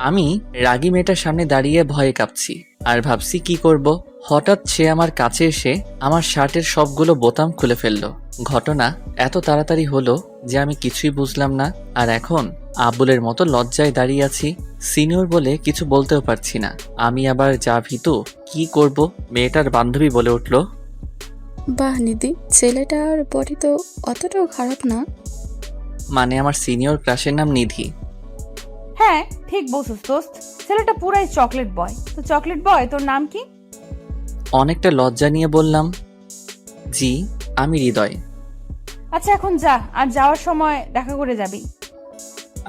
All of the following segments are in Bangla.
আমি রাগী মেয়েটার সামনে দাঁড়িয়ে ভয়ে কাঁপছি আর ভাবছি কি করব। হঠাৎ সে আমার কাছে এসে আমার শার্টের সবগুলো বোতাম খুলে ফেললো। ঘটনা এত তাড়াতাড়ি হলো যে আমি কিছুই বুঝলাম না। আর এখন আবুলের মতো লজ্জায় দাঁড়িয়ে আছি। সিনিয়র বলে কিছু বলতেও পারছি না। আমি আবার যা ভীতু, কি করব। মেয়েটার বান্ধবী বলে উঠল, বাহ নিধি, ছেলেটার বডি তো অতটাও খারাপ না। মানে আমার সিনিয়র ক্রাশের নাম নিধি। হ্যাঁ ঠিক বলছিস দোস্ত, ছেলেটা পুরাই চকলেট বয়। তো চকলেট বয় তোর নাম কি? অনেকটা লজ্জা নিয়ে বললাম, জি আমি হৃদয়। আচ্ছা এখন যা, আর যাওয়ার সময় দেখা করে যাবি।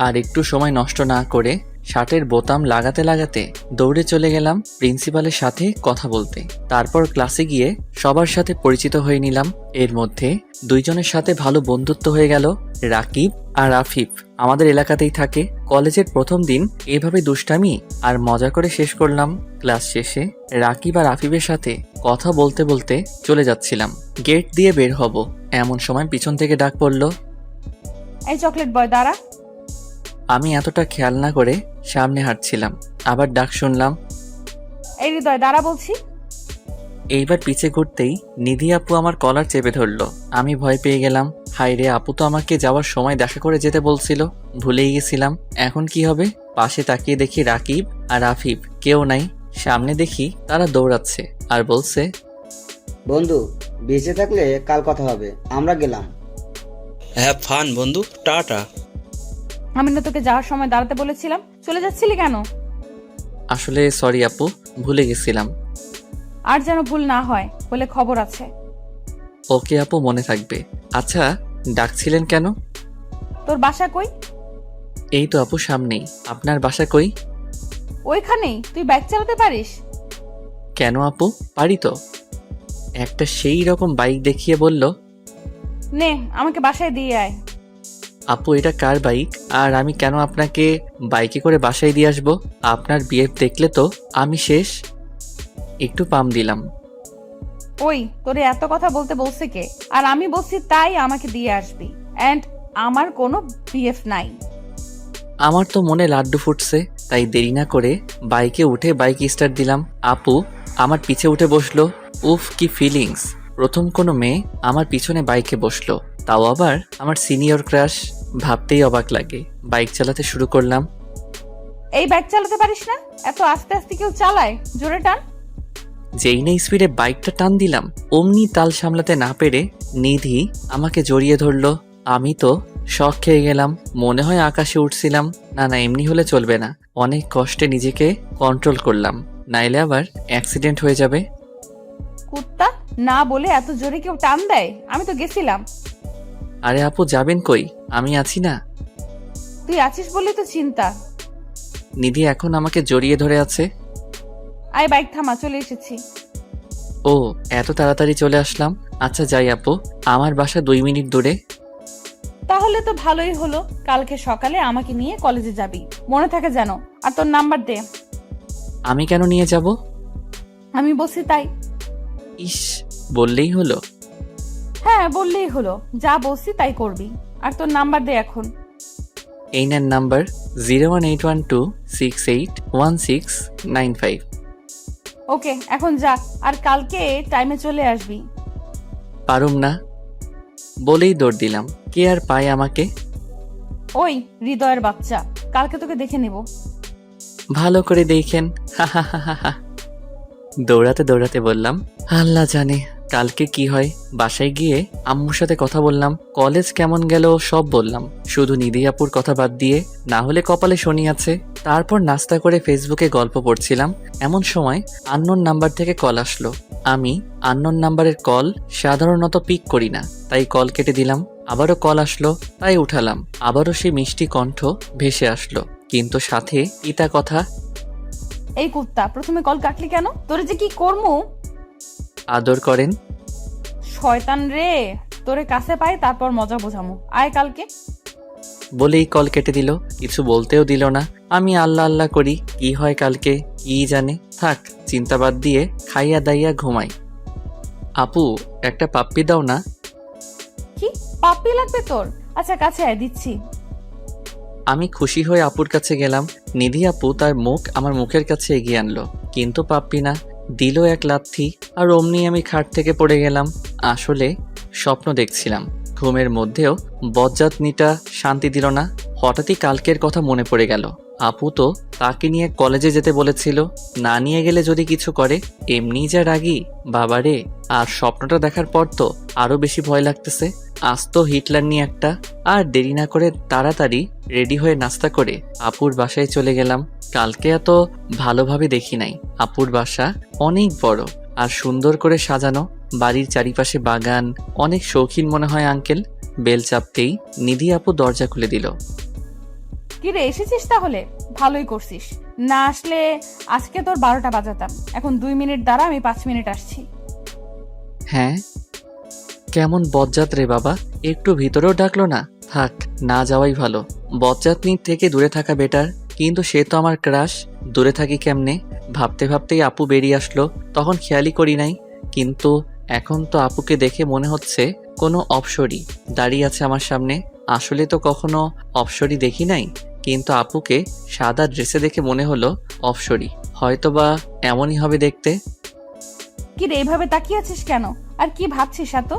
আর একটু সময় নষ্ট না করে শার্টের বোতাম লাগাতে লাগাতে দৌড়ে চলে গেলাম প্রিন্সিপালের সাথে কথা বলতে। তারপর ক্লাসে গিয়ে সবার সাথে পরিচিত হয়ে নিলাম। এর মধ্যে দুইজনের সাথে ভালো বন্ধুত্ব হয়ে গেল। রাকিব আর আফিফ আমাদের এলাকাতেই থাকে। কলেজের প্রথম দিন এভাবে দুষ্টামি আর মজা করে শেষ করলাম। ক্লাস শেষে রাকিব আর আফিফের সাথে কথা বলতে বলতে চলে যাচ্ছিলাম। গেট দিয়ে বের হব এমন সময় পিছন থেকে ডাক পড়ল। এই চকলেট বয় দাঁড়া। আমি এতটা খেয়াল না করে সামনে হাঁটছিলাম, আবার ডাক শুনলাম। এই হৃদয় দাঁড়া বলছি। এইবার পিছে ঘুরতেই নিধি আপু আমার কলার চেপে ধরলো। আমি ভয় পেয়ে গেলাম। হাই রে, আপু তো আমাকে যাওয়ার সময় দেখা করে যেতে বলছিল, ভুলেই গেছিলাম। এখন কি হবে? পাশে তাকিয়ে দেখি রাকিব আর আফিফ কেউ নাই। সামনে দেখি তারা দৌড়াচ্ছে আর বলছে, বন্ধু, বেঁচে থাকলে কাল কথা হবে, আমরা গেলাম। হ্যাভ ফান বন্ধু, টাটা। আমি না তোকে যাওয়ার সময় দাঁড়াতে বলেছিলাম, চলে যাচ্ছিলি কেন? আসলে সরি আপু, ভুলে গেছিলাম। আর যেন ভুল না হয় বলে খবর আছে। ওকে আপু, মনে থাকবে। আচ্ছা, ডাকছিলেন কেন? তোর বাসা কই? এই তো আপু সামনেই। আপনার বাসা কই? ওইখানেই। তুই বাইক চালাতে পারিস? কেন আপু, পারি তো। একটা সেই রকম বাইক দেখিয়ে বলল, নে আমাকে বাসায় দিয়ে আয়। আপু এটা কার বাইক? আর আমি কেন আপনাকে বাইকে করে বাসায় দিয়ে আসবো? আপনার বিয়ে দেখলে তো আমি শেষ। একটু পাম দিলাম। ওই তোরে এত কথা বলতে বলছে কে? আর আমি বলছি তাই আমাকে দিয়ে আসবি। এন্ড আমার কোনো বিএফ নাই। আমার তো মনে লাড্ডু ফুটছে, তাই দেরি না করে বাইকে উঠে বাইক স্টার্ট দিলাম। আপু আমার পিছে উঠে বসলো। উফ কি ফিলিংস! প্রথম কোনো মেয়ে আমার পিছনে বাইকে বসলো, তাও আবার আমার সিনিয়র ক্রাশ। ভাবতেই অবাক লাগে। বাইক চালাতে শুরু করলাম। এই বাইক চালাতে পারিস না? এত আস্তে আস্তে কেউ চালায়? জোরে টান। যেই না স্পিডে বাইকটা টান দিলাম, অমনি তাল সামলাতে না পেরে নিধি আমাকে জড়িয়ে ধরলো। আমি তো শক খেয়ে গেলাম। মনে হয় আকাশে উঠছিলাম। না না, এমনি হলে চলবে না। অনেক কষ্টে নিজেকে কন্ট্রোল করলাম, নাইলে আবার অ্যাক্সিডেন্ট হয়ে যাবে। কুত্তা, না বলে এত জোরে কেউ টান দেয়? আমি তো গেছিলাম। আরে আপু, যাবেন কই? আমি আছি না। তুই আছিস বলেই তো চিন্তা। নিধি এখন আমাকে জড়িয়ে ধরে আছে। আয় বাইক থামা, চলে এসেছি। ও, এত তাড়াতাড়ি চলে আসলাম। আচ্ছা যাই আপু, আমার বাসা 2 মিনিট দূরে। তাহলে তো ভালোই হলো। কালকে সকালে আমাকে নিয়ে কলেজে যাবি, মনে থাকে যেন। আর তোর নাম্বার দে। আমি কেন নিয়ে যাব? আমি বলছি তাই। ইস, বললেই হলো। হ্যাঁ বললেই হলো, যা বলছি তাই করবি। আর তোর নাম্বার দে এখন। এই নেন নাম্বার, 01812681695। ওকে এখন যা, আর কালকে টাইমে চলে আসবি। পারুম না বলেই দৌড় দিলাম। কে আর পায় আমাকে? ওই হৃদয়ের বাচ্চা, কালকে তোকে দেখে নেব। ভালো করে দেখেন। হা হা হা হা হা। দৌড়াতে দৌড়াতে বললাম, আল্লাহ জানে কালকে কি হয়। বাসায় গিয়ে আম্মুর সাথে কথা বললাম, কলেজ কেমন গেল সব বললাম। শুধু নিধি আপুর কথা বাদ দিয়ে, না হলে কপালে শনি আছে। তারপর নাস্তা করে ফেসবুকে গল্প পড়ছিলাম, এমন সময় আননোন নাম্বার থেকে কল আসলো। আমি আননোন নাম্বারের কল সাধারণত পিক করি না, তাই কল কেটে দিলাম। আবারও কল আসলো, তাই উঠালাম। আবারও সেই মিষ্টি কণ্ঠ ভেসে আসলো, কিন্তু সাথে ইতা কথা। এই কুত্তা, প্রথমে কল কাটলি কেন? তোরে যে কি করমু। আদর করেন। শয়তান রে, তোরে কাছে পাই তারপর মজা বোঝামু। আয় কালকে। বলেই কল কেটে দিল, কিছু বলতেও দিল না। আমি আল্লাহ আল্লাহ করি, কি হয় কালকে কি জানে। থাক, চিন্তা বাদ দিয়ে খাইয়া দাইয়া ঘুমাই। আপু একটা পাপ্পি দাও না। কি পাপ্পি লাগবে তোর? আচ্ছা কাছে আয়, দিচ্ছি। আমি খুশি হয়ে আপুর কাছে গেলাম। নিধি আপু তার মুখ আমার মুখের কাছে এগিয়ে আনলো, কিন্তু পাপ্পি না, দিল এক লাথি, আর অমনি আমি খাট থেকে পড়ে গেলাম। আসলে স্বপ্ন দেখছিলাম। ঘুমের মধ্যেও বজ্জাতনিটা শান্তি দিল না। হঠাৎই কালকের কথা মনে পড়ে গেল। আপু তো তাকে নিয়ে কলেজে যেতে বলেছিল, না নিয়ে গেলে যদি কিছু করে। এমনি যা রাগি বাবারে, আর স্বপ্নটা দেখার পর তো আরো বেশি ভয় লাগতেছে। আজ তো হিটলার নিয়ে একটা। আর দেরি না করে তাড়াতাড়ি রেডি হয়ে নাস্তা করে আপুর বাসায় চলে গেলাম। কালকে এত ভালোভাবে দেখি নাই। আপুর বাসা অনেক বড় আর সুন্দর করে সাজানো। বাড়ির চারিপাশে বাগান। অনেক শৌখিন মনে হয় আঙ্কেল। বেল চাপতেই নিধি আপু দরজা খুলে দিল। কি রে, এসেছিস তাহলে? ভালোই করছিস। না আসলে আজকে তোর 12টা বাজাতাম। এখন 2 মিনিট দাঁড়া, আমি 5 মিনিট আসছি। হ্যাঁ, কেমন বজ্জাত রে বাবা, একটু ভিতরেও ডাকলো না। থাক, না যাওয়াই ভালো। বজ্জাতনির থেকে দূরে থাকা বেটার, কিন্তু সে তো আমার ক্রাশ। দূরে থাকি কেমনে ভাবতে ভাবতেই আপু বেরিয়ে আসলো। তখন খেয়ালই করি নাই, কিন্তু এখন তো আপুকে দেখে মনে হচ্ছে কোনো অপসরী দাঁড়িয়ে আছে আমার সামনে। আসলে তো কখনো অপসরী দেখি নাই, কিন্তু আপুকে সাদা ড্রেসে দেখে মনে হলো অপসরী। হয়তোবা এমনই হবে দেখতে। কি রে, এইভাবে তাকিয়ে আছিস কেন? আর কি ভাবছিস এত?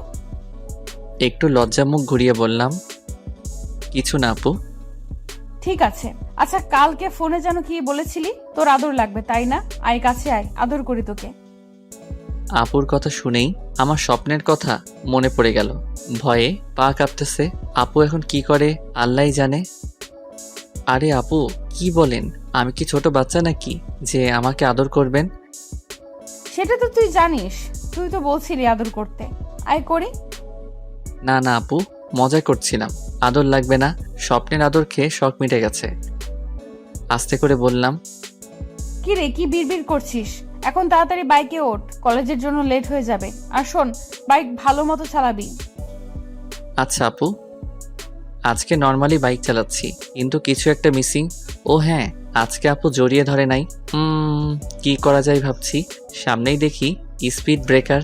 একটু লজ্জা মুখ ঘুরিয়ে বললাম, কিছু না আপু। ঠিক আছে। আচ্ছা, কালকে ফোনে যেন কি বলেছিলি তোর আদর লাগবে, তাই না? আয় কাছে আয়, আদর করি তোকে। আপুর কথা শুনেই আমার স্বপ্নের কথা মনে পড়ে গেল। ভয়ে পা কাঁপতেছে। আপু এখন কি করে আল্লাহই জানে। আরে আপু, কি বলেন? আমি কি ছোট বাচ্চা নাকি যে আমাকে আদর করবেন? সেটা তো তুই জানিস, তুই তো বলছিলি আদর করতে। আয় করি। না না আপু, মজা করছিলাম। আদর লাগবে না, স্বপ্নের আদর খেয়ে শখ মিটে গেছে। আস্তে করে বললাম। কি রে, কি বিড়বিড় করছিস? এখন তাড়াতাড়ি বাইকে ওঠ, কলেজের জন্য লেট হয়ে যাবে। আর শোন, বাইক ভালো মতো চালাবি। আচ্ছা আপু, আজকে নর্মালি বাইক চালাচ্ছি, কিন্তু কিছু একটা মিসিং। ও হ্যাঁ, আজকে আপু জড়িয়ে ধরে নাই। কি করা যায় ভাবছি। সামনেই দেখি স্পিড ব্রেকার।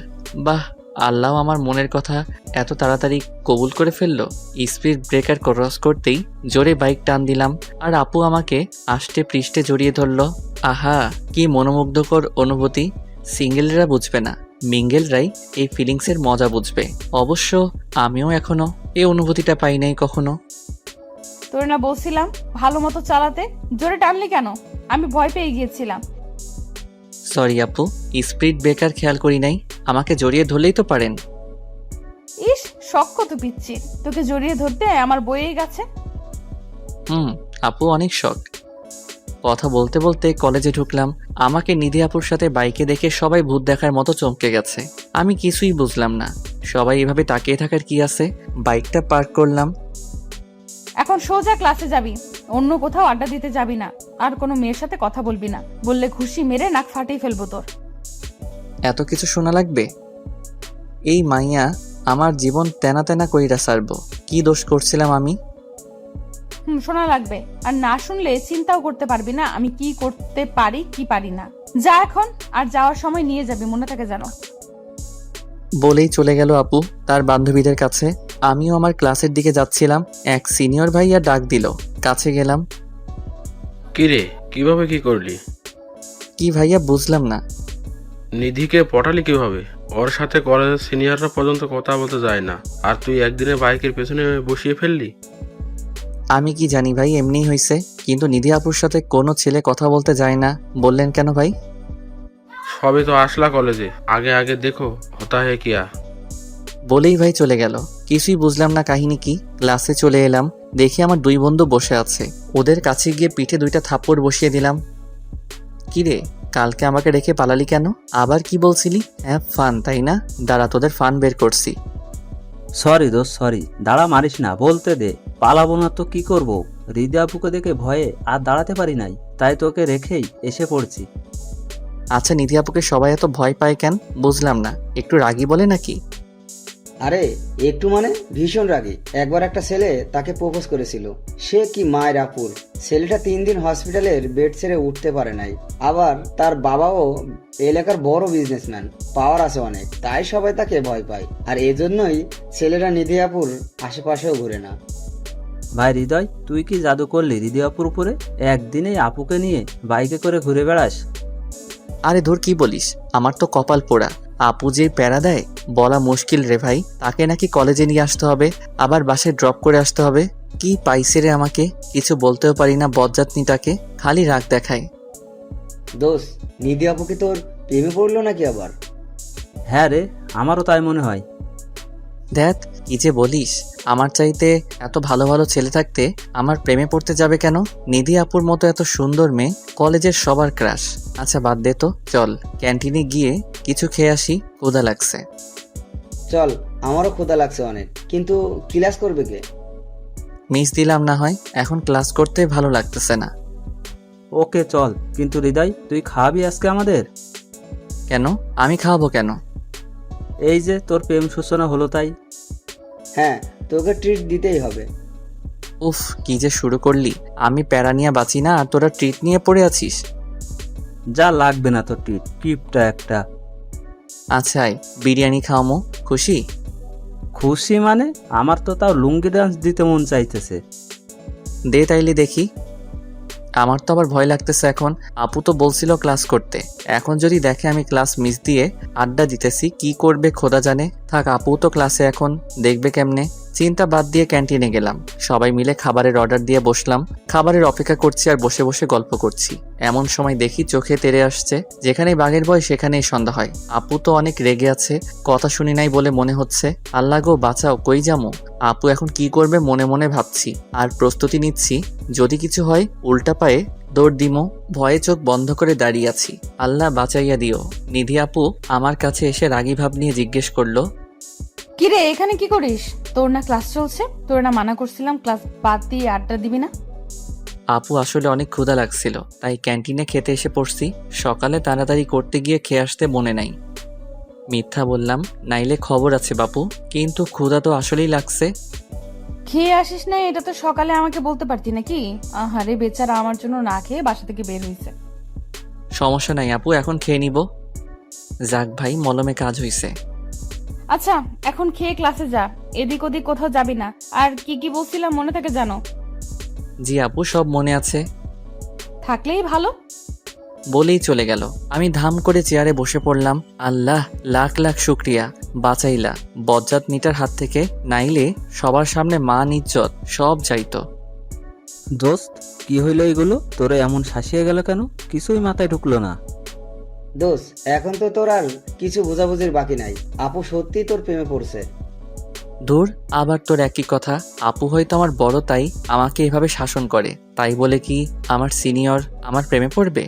বাহ, আল্লাহ আমার মনের কথা এত তাড়াতাড়ি কবুল করে ফেললো। স্পিড ব্রেকার ক্রস করতেই জোরে বাইক টান দিলাম, আর আপু আমাকে আষ্টে পৃষ্ঠে জড়িয়ে ধরলো। আহা, কি মনোমুগ্ধকর অনুভূতি। সিঙ্গেলরা বুঝবে না, মিঙ্গেলরাই এই ফিলিংসের মজা বুঝবে। অবশ্য আমিও এখনো এই অনুভূতিটা পাই নাই কখনো। তোর না বলছিলাম ভালো মতো চালাতে, জোরে টানলি কেন? আমি ভয় পেয়ে গিয়েছিলাম। সরি আপু, স্পিড ব্রেকার খেয়াল করি নাই। আমাকে জড়িয়ে ধরলেই তো পারেন। ইস, শখ কত পিচ্ছির, তোকে জড়িয়ে ধরতে আমার বইয়েই গেছে। আপু অনেক শখ। কথা বলতে বলতে কলেজে ঢুকলাম। আমাকে নিধি আপুর সাথে বাইকে দেখে সবাই ভূত দেখার মতো চমকে গেছে। আমি কিছুই বুঝলাম না, সবাই এভাবে তাকিয়ে থাকার কি আছে। বাইকটা পার্ক করলাম। এখন সোজা ক্লাসে যাবি, অন্য কোথাও আড্ডা দিতে যাবি না। আর কোনো মেয়ের সাথে কথা বলবি না, বললে ঘুষি মেরে নাক ফাটিয়ে ফেলবো তোর। এত কিছু শোনা লাগবে? এই মাইয়া আমার জীবন তেনা তেনা কইরা সারবো। কি দোষ করছিলাম আমি? শোনা লাগবে। আর না শুনলে চিন্তাও করতে পারবি না আমি কি করতে পারি কি পারি না। যা এখন, আর যাওয়ার সময় নিয়ে যাবি, মনে থাকে যেন। বলেই চলে গেল আপু তার বান্ধবীদের কাছে। আমিও আমার ক্লাসের দিকে যাচ্ছিলাম, এক সিনিয়র ভাইয়া ডাক দিল। কাছে গেলাম। কিরে, কিভাবে কি করলি? কি ভাইয়া, বুঝলাম না। নিধিকে পটালি কিভাবে? ওর সাথে কলেজের সিনিয়ররা পর্যন্ত কথা বলতে যায় না, আর তুই একদিনে বাইকের পেছনে বসিয়ে ফেললি? আমি কি জানি ভাই, এমনিই হয়েছে। কিন্তু নিধি আপুর সাথে কোনো ছেলে কথা বলতে যায় না বললেন কেন ভাই? সবে তো আসলা কলেজে, আগে আগে দেখো হতা হে কিয়া। বলেই ভাই চলে গেল। কিছুই বুঝলাম না কাহিনী কি। ক্লাসে চলে এলাম, দেখি আমার 2 বন্ধু বসে আছে। ওদের কাছে গিয়ে পিঠে 2টা থাপ্পড় বসিয়ে দিলাম। কি রে, কালকে আমাকে রেখে পালালি কেন? আবার কি বলছিলি? হ্যাঁ, ফান তাই না? দাঁড়া, তোদের ফান বের করছি। সরি দোস্ত, সরি। দাঁড়া, মারিস না, বলতে দে। পালাবো না তো কি করবো? হৃদয় আপুকে দেখে ভয়ে আর দাঁড়াতে পারি নাই, তাই তোকে রেখেই এসে পড়ছি। আচ্ছা, নিধি আপুকে সবাই এত ভয় পায় কেন বুঝলাম না। একটু রাগী বলে নাকি? আরে একটু মানে ভীষণ রাগী। একবার একটা ছেলে তাকে প্রপোজ করেছিল। সে কি মায়ের আপুর। ছেলেটা 3 দিন হসপিটালের বেড ছেড়ে উঠতে পারে নাই। আবার তার বাবাও এলাকার বড় বিজনেসম্যান, পাওয়ার আছে অনেক। তাই সবাই তাকে ভয় পায়, আর এজন্যই ছেলেরা নিধি আপুর আশেপাশেও ঘুরে না। ভাই হৃদয়, তুই কি জাদু করলি হৃদয় আপুর উপরে? একদিনেই আপুকে নিয়ে বাইকে করে ঘুরে বেড়াস? আরে ধুর, কি বলিস, আমার তো কপাল পোড়া। আপু যে প্যারা দেয় বলা মুশকিল রে ভাই। তাকে নাকি কলেজে নিয়ে আসতে হবে, আবার বাসায় ড্রপ করে আসতে হবে। কি পাইছে রে আমাকে, কিছু বলতেও পারি না বজ্জাতনিটাকে, খালি রাগ দেখায়। দোষ, নিধি আপু কি তোর প্রেমে পড়লো নাকি আবার? হ্যাঁ রে, আমারও তাই মনে হয়। দেখ কি যে বলিস, আমার চাইতে এত ভালো ভালো ছেলে থাকতে আমার প্রেমে পড়তে যাবে কেন? নিধি আপুর মতো এত সুন্দর মেয়ে কলেজের সবার ক্রাশ। আচ্ছা বাদ দে তো, চল ক্যান্টিনে গিয়ে কিছু খেয়ে আসি, ক্ষুধা লাগছে। চল, আমারও ক্ষুধা লাগছে অনেক, কিন্তু ক্লাস করবে কে? মিস দিলাম না হয়, এখন ক্লাস করতে ভালো লাগতেছে না। ওকে চল, কিন্তু হৃদয় তুই খাওয়াবি আজকে আমাদের? কেন? আমি খাওয়াবো কেন? এই যে তোর প্রেম সূচনা হলো তাই। হ্যাঁ, তোকে ট্রিট দিতেই হবে। উফ, কি যে শুরু করলি। আমি প্যারা নিয়ে বাঁচি না আর তোরা ট্রিট নিয়ে পড়ে আছিস। যা লাগবে না তোর ট্রিট, কিপটা একটা। আচ্ছা আয়, বিরিয়ানি খাওয়ামো, খুশি? খুশি মানে? আমার তো তাও লুঙ্গি ডান্স দিতে মন চাইতেছে। দে তাইলে দেখি। আমার তো আবার ভয় লাগতেছে এখন। আপু তো বলছিল ক্লাস করতে, এখন যদি দেখে আমি ক্লাস মিস দিয়ে আড্ডা দিতেছি, কি করবে খোদা জানে। থাক, আপু তো ক্লাসে, এখন দেখবে কেমনে। চিন্তা বাদ দিয়ে ক্যান্টিনে গেলাম, সবাই মিলে খাবারের অর্ডার দিয়ে বসলাম। খাবারের অপেক্ষা করছি আর বসে বসে গল্প করছি। এমন সময় দেখি চোখে তেড়ে আসছে, যেখানেই বাঘের ভয় সেখানেই সন্ধ্যা হয়। আপু তো অনেক রেগে আছে, কথা শুনি নাই বলে মনে হচ্ছে। আল্লাহ গো বাঁচাও, কই যামো। আপু এখন কি করবে মনে মনে ভাবছি, আর প্রস্তুতি নিচ্ছি যদি কিছু হয় উল্টা পায়ে দৌড় দিমো। ভয়ে চোখ বন্ধ করে দাঁড়িয়ে আছি। আল্লাহ বাঁচাইয়া দিও। নিধি আপু আমার কাছে এসে রাগী ভাব নিয়ে জিজ্ঞেস করলো, কিরে এখানে কি করিস? তোর না ক্লাস চলছে? তোর না মানা করছিলাম ক্লাস বাদ দিয়ে আড্ডা দিবি না? আপু আসলে অনেক ক্ষুধা লাগছিল, তাই ক্যান্টিনে খেতে এসে পড়ছি। সকালে তাড়াতাড়ি করতে গিয়ে খেয়ে আসতে মনে নাই। মিথ্যা বললাম, নাইলে খবর আছে বাপু, কিন্তু ক্ষুধা তো আসলেই লাগছে। খেয়ে আসিস না এটা তো সকালে আমাকে বলতে পারতি নাকি? আহারে বেচারা আমার জন্য না খেয়ে বাসা থেকে বের হয়েছে। সমস্যা নাই আপু, এখন খেয়ে নিব। যাক ভাই, মলমে কাজ হইছে। আচ্ছা এখন খেয়ে ক্লাসে যা, এদিক ওদিক কোথাও যাবি না। আর কি কি বলছিলাম মনে থাকে জানো? জি আপু, সব মনে আছে। থাকলেই ভালো। বলেই চলে গেল। আমি ধাম করে চেয়ারে বসে পড়লাম। আল্লাহ লাখ লাখ শুক্রিয়া, বাঁচাইলা বজ্জাত নিটার হাত থেকে, নাইলে সবার সামনে মান ইজ্জত সব যাইতো। দোস্ত, কি হইলো এগুলো? তোরে এমন শাসিয়ে গেল কেন? কিছুই মাথায় ঢুকলো না। দোষ, এখন তো তোর আর কিছু বোঝাবুঝির বাকি নাই। আপু সত্যিই তোর প্রেমে পড়ছে। দূর, আবার তোর একই কথা। আপু হয়তো আমার বড়, তাই আমাকে এভাবে শাসন করে। তাই বলে কি আমার সিনিয়র আমার প্রেমে পড়বে?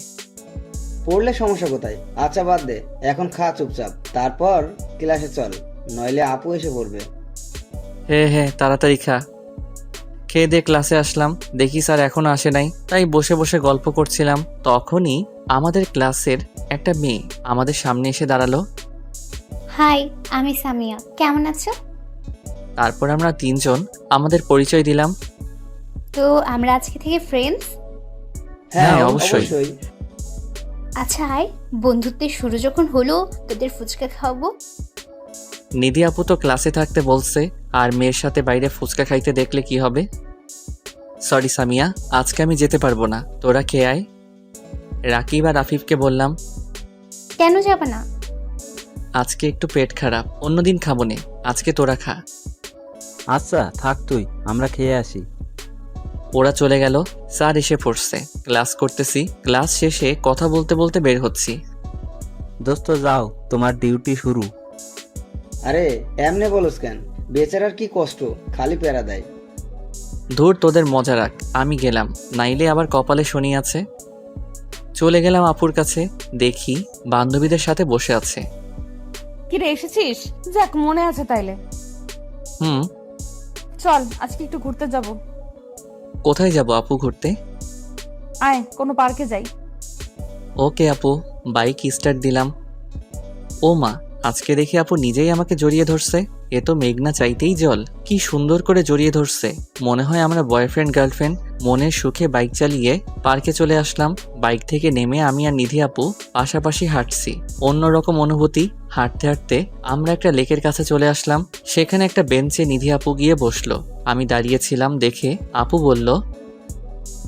পড়লে সমস্যা কোথায়? আচ্ছা বাদ দে, এখন খা চুপচাপ, তারপর ক্লাসে চল, নইলে আপু এসে পড়বে। হ্যাঁ, তাড়াতাড়ি খা। খেয়ে দিয়ে ক্লাসে আসলাম, দেখি স্যার এখনো আসে নাই। তাই বসে বসে গল্প করছিলাম। তখনই আমাদের ক্লাসের একটা মেয়ে আমাদের সামনে এসে দাঁড়ালো। হাই, আমি সামিয়া। কেমন আছো? তারপর আমরা তিনজন আমাদের পরিচয় দিলাম। তো আমরা আজকে থেকে ফ্রেন্ডস? হ্যাঁ, অবশ্যই। আচ্ছা আয়, বন্ধুত্বের শুরু যখন হলো তোদের ফুচকা খাওয়াবো। নিধি আপু তো ক্লাসে থাকতে বলছে, আর মেয়ের সাথে বাইরে ফুচকা খাইতে দেখলে কি হবে। সরি সামিয়া, আজকে আমি যেতে পারবো না, তোরা খেয়ে আয়। রাকিব আর আফিফকে বললাম, কেন যাবে না? আজকে একটু পেট খারাপ, অন্যদিন খাবো নে, আজকে তোরা খা। আচ্ছা থাক তুই, আমরা খেয়ে আসি। ওরা চলে গেল। স্যার এসে পড়ছে, ক্লাস করতেছি। ক্লাস শেষে কথা বলতে বলতে বের হচ্ছি। দোস্ত যাও, তোমার ডিউটি শুরু। আরে এমনে বলস কেন? বেচারার কি কষ্ট, খালি প্যারা দেয়। ধুর, তোদের মজা রাখ, আমি গেলাম, নাইলে আবার কপালে শনি আছে। চলে গেলাম আপুর কাছে, দেখি বান্ধবীদের সাথে বসে আছে। কিরে এসেছিস? যাক মনে আছে তাইলে। হুম। চল আজকে একটু ঘুরতে যাব। কোথায় যাব আপু ঘুরতে? আয় কোনো পার্কে যাই। ওকে আপু, বাইক স্টার্ট দিলাম। ও মা, আজকে দেখি আপু নিজেই আমাকে জড়িয়ে ধরছে। এ তো মেঘনা চাইতেই জল। কি সুন্দর করে জড়িয়ে ধরছে, মনে হয় আমরা বয়ফ্রেন্ড গার্লফ্রেন্ড। মনের সুখে বাইক চালিয়ে পার্কে চলে আসলাম। বাইক থেকে নেমে আমি আর নিধি আপু পাশাপাশি হাঁটছি। অন্যরকম অনুভূতি। হাঁটতে হাঁটতে আমরা একটা লেকের কাছে চলে আসলাম। সেখানে একটা বেঞ্চে নিধি আপু গিয়ে বসলো। আমি দাঁড়িয়েছিলাম দেখে আপু বলল,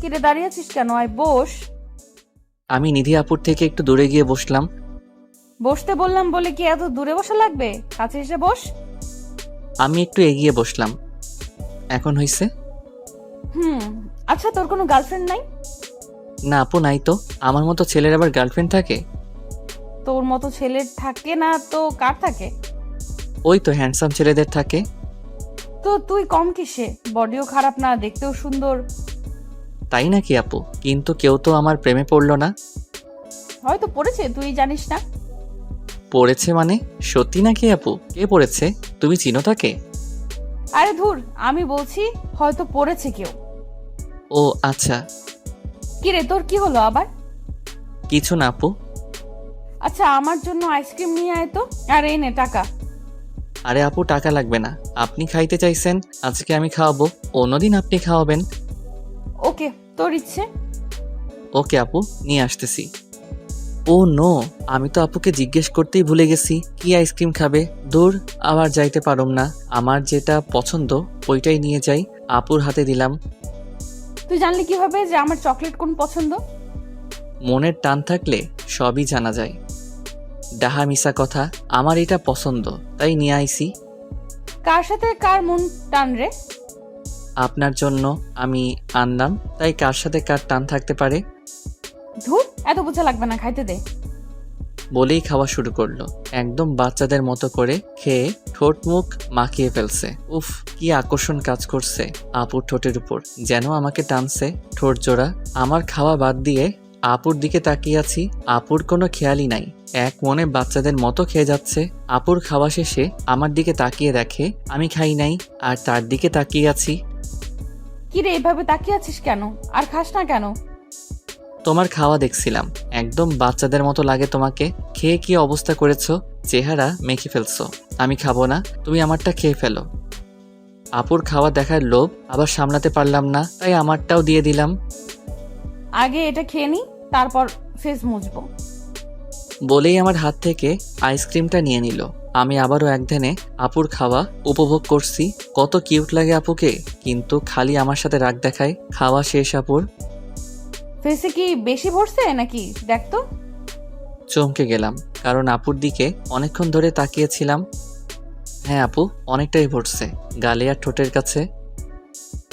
কিরে দাঁড়িয়ে আছিস কেন? আয় বস। আমি নিধি আপুর থেকে একটু দূরে গিয়ে বসলাম। বসতে বললাম বলে কি এত দূরে বসা লাগবে? কাছে এসে বস। আমি একটু এগিয়ে বসলাম। এখন হইছে? আচ্ছা, তোর কোনো গার্লফ্রেন্ড নাই? না আপু, নাই তো। আমার মতো ছেলের আবার গার্লফ্রেন্ড থাকে? তোর মতো ছেলের থাকে না তো কার থাকে? ওই তো হ্যান্ডসাম ছেলেদের থাকে। তো তুই কম কিসে? বডিও খারাপ না, দেখতেও সুন্দর। তাই নাকি আপু? কিন্তু কেউ তো আমার প্রেমে পড়লো না। হয়তো পড়েছে, তুই জানিস না। পড়েছে মানে? সত্যি নাকি আপু? কে পড়েছে? তুমি চিনো তাকে? আরে ধুর, আমি বলছি হয়তো পড়েছে কেউ। ও আচ্ছা। কিরে তোর কি হলো আবার? কিছু না আপু। আচ্ছা, আমার জন্য আইসক্রিম নিয়ে আয় তো। আর এই নে টাকা। আরে আপু, টাকা লাগবে না। আপনি খাইতে চাইছেন, আজকে আমি খাওয়াবো। অন্যদিন আপনি খাওয়াবেন। ওকে, তোর ইচ্ছে। ওকে আপু, নিয়ে আসতেছি। ও নো, আমি তো আপুকে জিজ্ঞেস করতেই ভুলে গেছি কি আইসক্রিম খাবে। দূর, আবার যাইতে পারুম না। আমার যেটা পছন্দ ওইটাই নিয়ে যাই। আপুর হাতে দিলাম। তুই জানলি কিভাবে যে আমার চকলেট কোন পছন্দ? মনের টান থাকলে সবই জানা যায়। ডাহা মিশা কথা। আমার এটা পছন্দ তাই নিয়ে আইছি। কার সাথে কার মন টান রে? আপনার জন্য আমি আনলাম, তাই কার সাথে কার টান থাকতে পারে। ধুর, এত বোঝা লাগবে না, খাইতে দে। বলেই খাওয়া শুরু করলো। একদম বাচ্চাদের মতো করে খেয়ে ঠোঁট মুখ মাখিয়ে ফেলছে। উফ, কি আকর্ষণ কাজ করছে আপুর ঠোঁটের উপর, যেন আমাকে টানছে ঠোঁট জোড়া। আমার খাওয়া বাদ দিয়ে আপুর দিকে তাকিয়ে আছি। আপুর কোনো খেয়ালই নাই, এক মনে বাচ্চাদের মতো খেয়ে যাচ্ছে। আপুর খাওয়া শেষে আমার দিকে তাকিয়ে দেখে আমি খাই নাই, আর তার দিকে তাকিয়ে আছি। কিরে এভাবে তাকিয়ে আছিস কেন? আর খাস না কেন? তোমার খাওয়া দেখছিলাম, একদম বাচ্চাদের মতো লাগে তোমাকে। খেয়ে কি অবস্থা করেছো, চেহারা মেখে ফেলছো। আমি খাবো না, তুমি আমারটা খেয়ে ফেলো। আপুর খাওয়া দেখার লোভ আবার সামলাতে পারলাম না, তাই আমারটাও দিয়ে দিলাম। আগে এটা খেয়ে নি, তারপর ফেস মুছবো। বলেই আমার হাত থেকে আইসক্রিমটা নিয়ে নিল। আমি আবারও একধানে আপুর খাওয়া উপভোগ করছি। কত কিউট লাগে আপুকে, কিন্তু খালি আমার সাথে রাগ দেখায়। খাওয়া শেষ আপুর। ফেসে কি বেশি ভরছে নাকি দেখ তো। চমকে গেলাম, কারণ আপুর দিকে অনেকক্ষণ ধরে তাকিয়েছিলাম। হ্যাঁ আপু, অনেকটাই ভরছে গালে আর ঠোঁটের কাছে।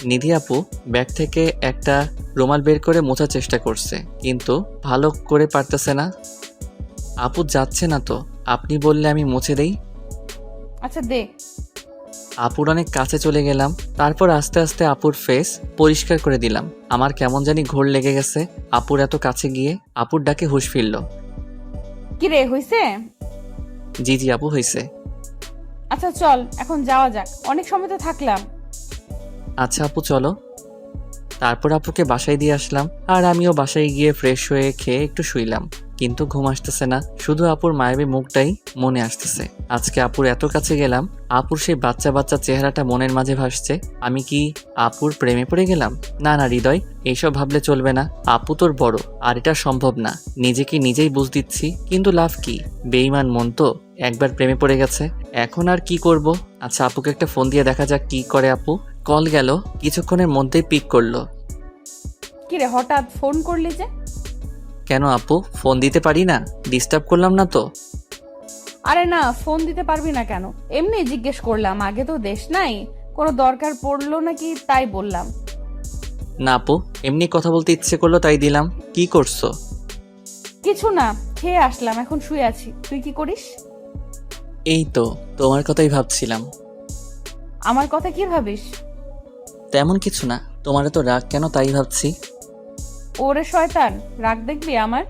নিধি আপু ব্যাগ থেকে একটা রুমাল বের করে মোছার চেষ্টা করছে, কিন্তু ভালো করে পারতেছে না। আপু যাচ্ছে না তো, আপনি বললে আমি মুছে দেই। আচ্ছা দে। আপুর অনেক কাছে চলে গেলাম, তারপর আস্তে আস্তে আপুর ফেস পরিষ্কার করে দিলাম। আমার কেমন জানি ঘোর লেগে গেছে আপুর এত কাছে গিয়ে। আপুর ডাকে হুঁশ ফিরল। কিরে হইছে? জি জি আপু, হয়েছে। আচ্ছা চল এখন যাওয়া যাক, অনেক সময় তো থাকলাম। আচ্ছা আপু চলো। তারপর আপুকে বাসায় দিয়ে আসলাম, আর আমিও বাসায় গিয়ে ফ্রেশ হয়ে খেয়ে একটু শুইলাম। কিন্তু ঘুম আসতেছে না, শুধু আপুর মায়াবী মুখটাই মনে আসতেছে। আজকে আপুর এত কাছে গেলাম, আপুর সেই বাচ্চা বাচ্চা চেহারাটা মনের মাঝে ভাসছে। আমি কি আপুর প্রেমে পড়ে গেলাম? না না হৃদয়, এইসব ভাবলে চলবে না। আপু তোর বড়, আর এটা সম্ভব না। নিজেকে নিজেই বুঝ দিচ্ছি, কিন্তু লাভ কি? বেঈমান মন তো, একবার প্রেমে পড়ে গেছে। এখন আর কি করব? আচ্ছা আপুকে একটা ফোন দিয়ে দেখা যাক কি করে আপু। কল গেল, কিছুক্ষণের মধ্যেই পিক করলো। কিরে হঠাৎ ফোন করলি যে? কেন আপু, ফোন দিতে পারি না? ডিস্টার্ব করলাম না তো? আরে না, ফোন দিতে পারবি না কেন, এমনি জিজ্ঞেস করলাম। আগে তো দেশ নাই, কোনো দরকার পড়লো নাকি তাই বললাম। না আপু, এমনি কথা বলতে ইচ্ছে করলো তাই দিলাম। কি করছো? কিছু না, খেয়ে আসলাম, এখন শুয়ে আছি। তুই কি করিস? এই তো তোমার কথাই ভাবছিলাম। আমার কথা কি ভাবিস? তেমন কিছু না, তোমার তো রাগ কেন তাই ভাবছি। ওরে শয়তান, রাগ দেখবি আমার?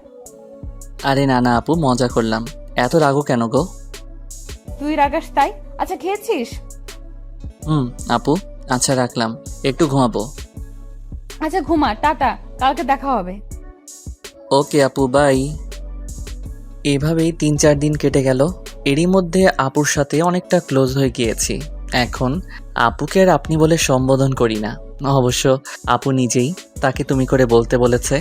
আরে না না আপু, মজা করলাম। এত রাগও কেন গো? তুই রাগাস তাই। আচ্ছা খেয়েছিস? আপু, আচ্ছা রাখলাম, একটু ঘুমাবো। আচ্ছা ঘুমা, টাটা, কালকে দেখা হবে। ওকে আপু, বাই। এভাবেই 3-4 দিন কেটে গেল। এরই মধ্যে আপুর সাথে অনেকটা ক্লোজ হয়ে গিয়েছি। এখন আপুকে আর আপনি বলে সম্বোধন করি না, অবশ্য আপু নিজেই তাকে তুমি করে বলতে বলেছে।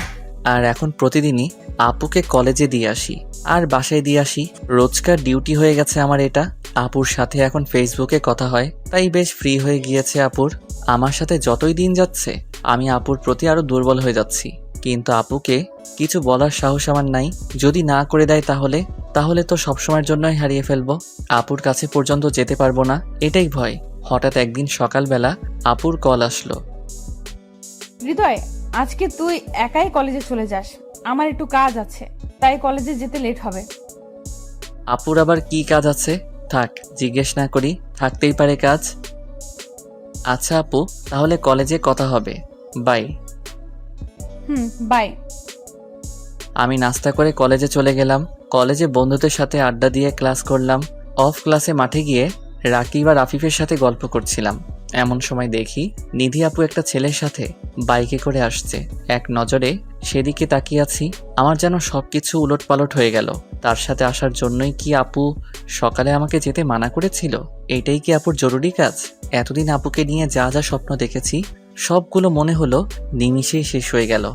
আর এখন প্রতিদিনই আপুকে কলেজে দিয়ে আসি আর বাসায় দিয়ে আসি, রোজকার ডিউটি হয়ে গেছে আমার এটা। আপুর সাথে এখন ফেসবুকে কথা হয়, তাই বেশ ফ্রি হয়ে গিয়েছে আপুর। আমার সাথে যতই দিন যাচ্ছে আমি আপুর প্রতি আরো দুর্বল হয়ে যাচ্ছি, কিন্তু আপুকে কিছু বলার সাহস আমার নাই। যদি না করে দেয় তাহলে তো সবসময়ের জন্যই হারিয়ে ফেলবো, আপুর কাছে পর্যন্ত যেতে পারবো না, এটাই ভয়। হঠাৎ একদিন সকালবেলা আপুর কল আসলো। হৃদয়, আজকে তুই একাই কলেজে চলে যাস, আমার একটু কাজ আছে, তাই কলেজে যেতে লেট হবে। আপুর আবার কি কাজ আছে? থাক, জিজ্ঞেস না করি, থাকতেই পারে কাজ। আচ্ছা আপু, তাহলে কলেজে কথা হবে, বাই। বাই। আমি নাস্তা করে কলেজে চলে গেলাম। কলেজে বন্ধুদের সাথে আড্ডা দিয়ে ক্লাস করলাম। অফ ক্লাসে মাঠে গিয়ে রাকিব আর আফিফের সাথে গল্প করছিলাম। এমন সময় দেখি নিধি আপু একটা ছেলের সাথে বাইকে করে আসছে। এক নজরে সেদিকে তাকিয়ে আছি, আমার যেন সবকিছু উলটপালট হয়ে গেল। তার সাথে আসার জন্যই কি আপু সকালে আমাকে যেতে মানা করেছিল? এটাই কি আপুর জরুরি কাজ? এতদিন আপুকে নিয়ে যা যা স্বপ্ন দেখেছি সবগুলো মনে হলো নিমিষেই শেষ হয়ে গেল।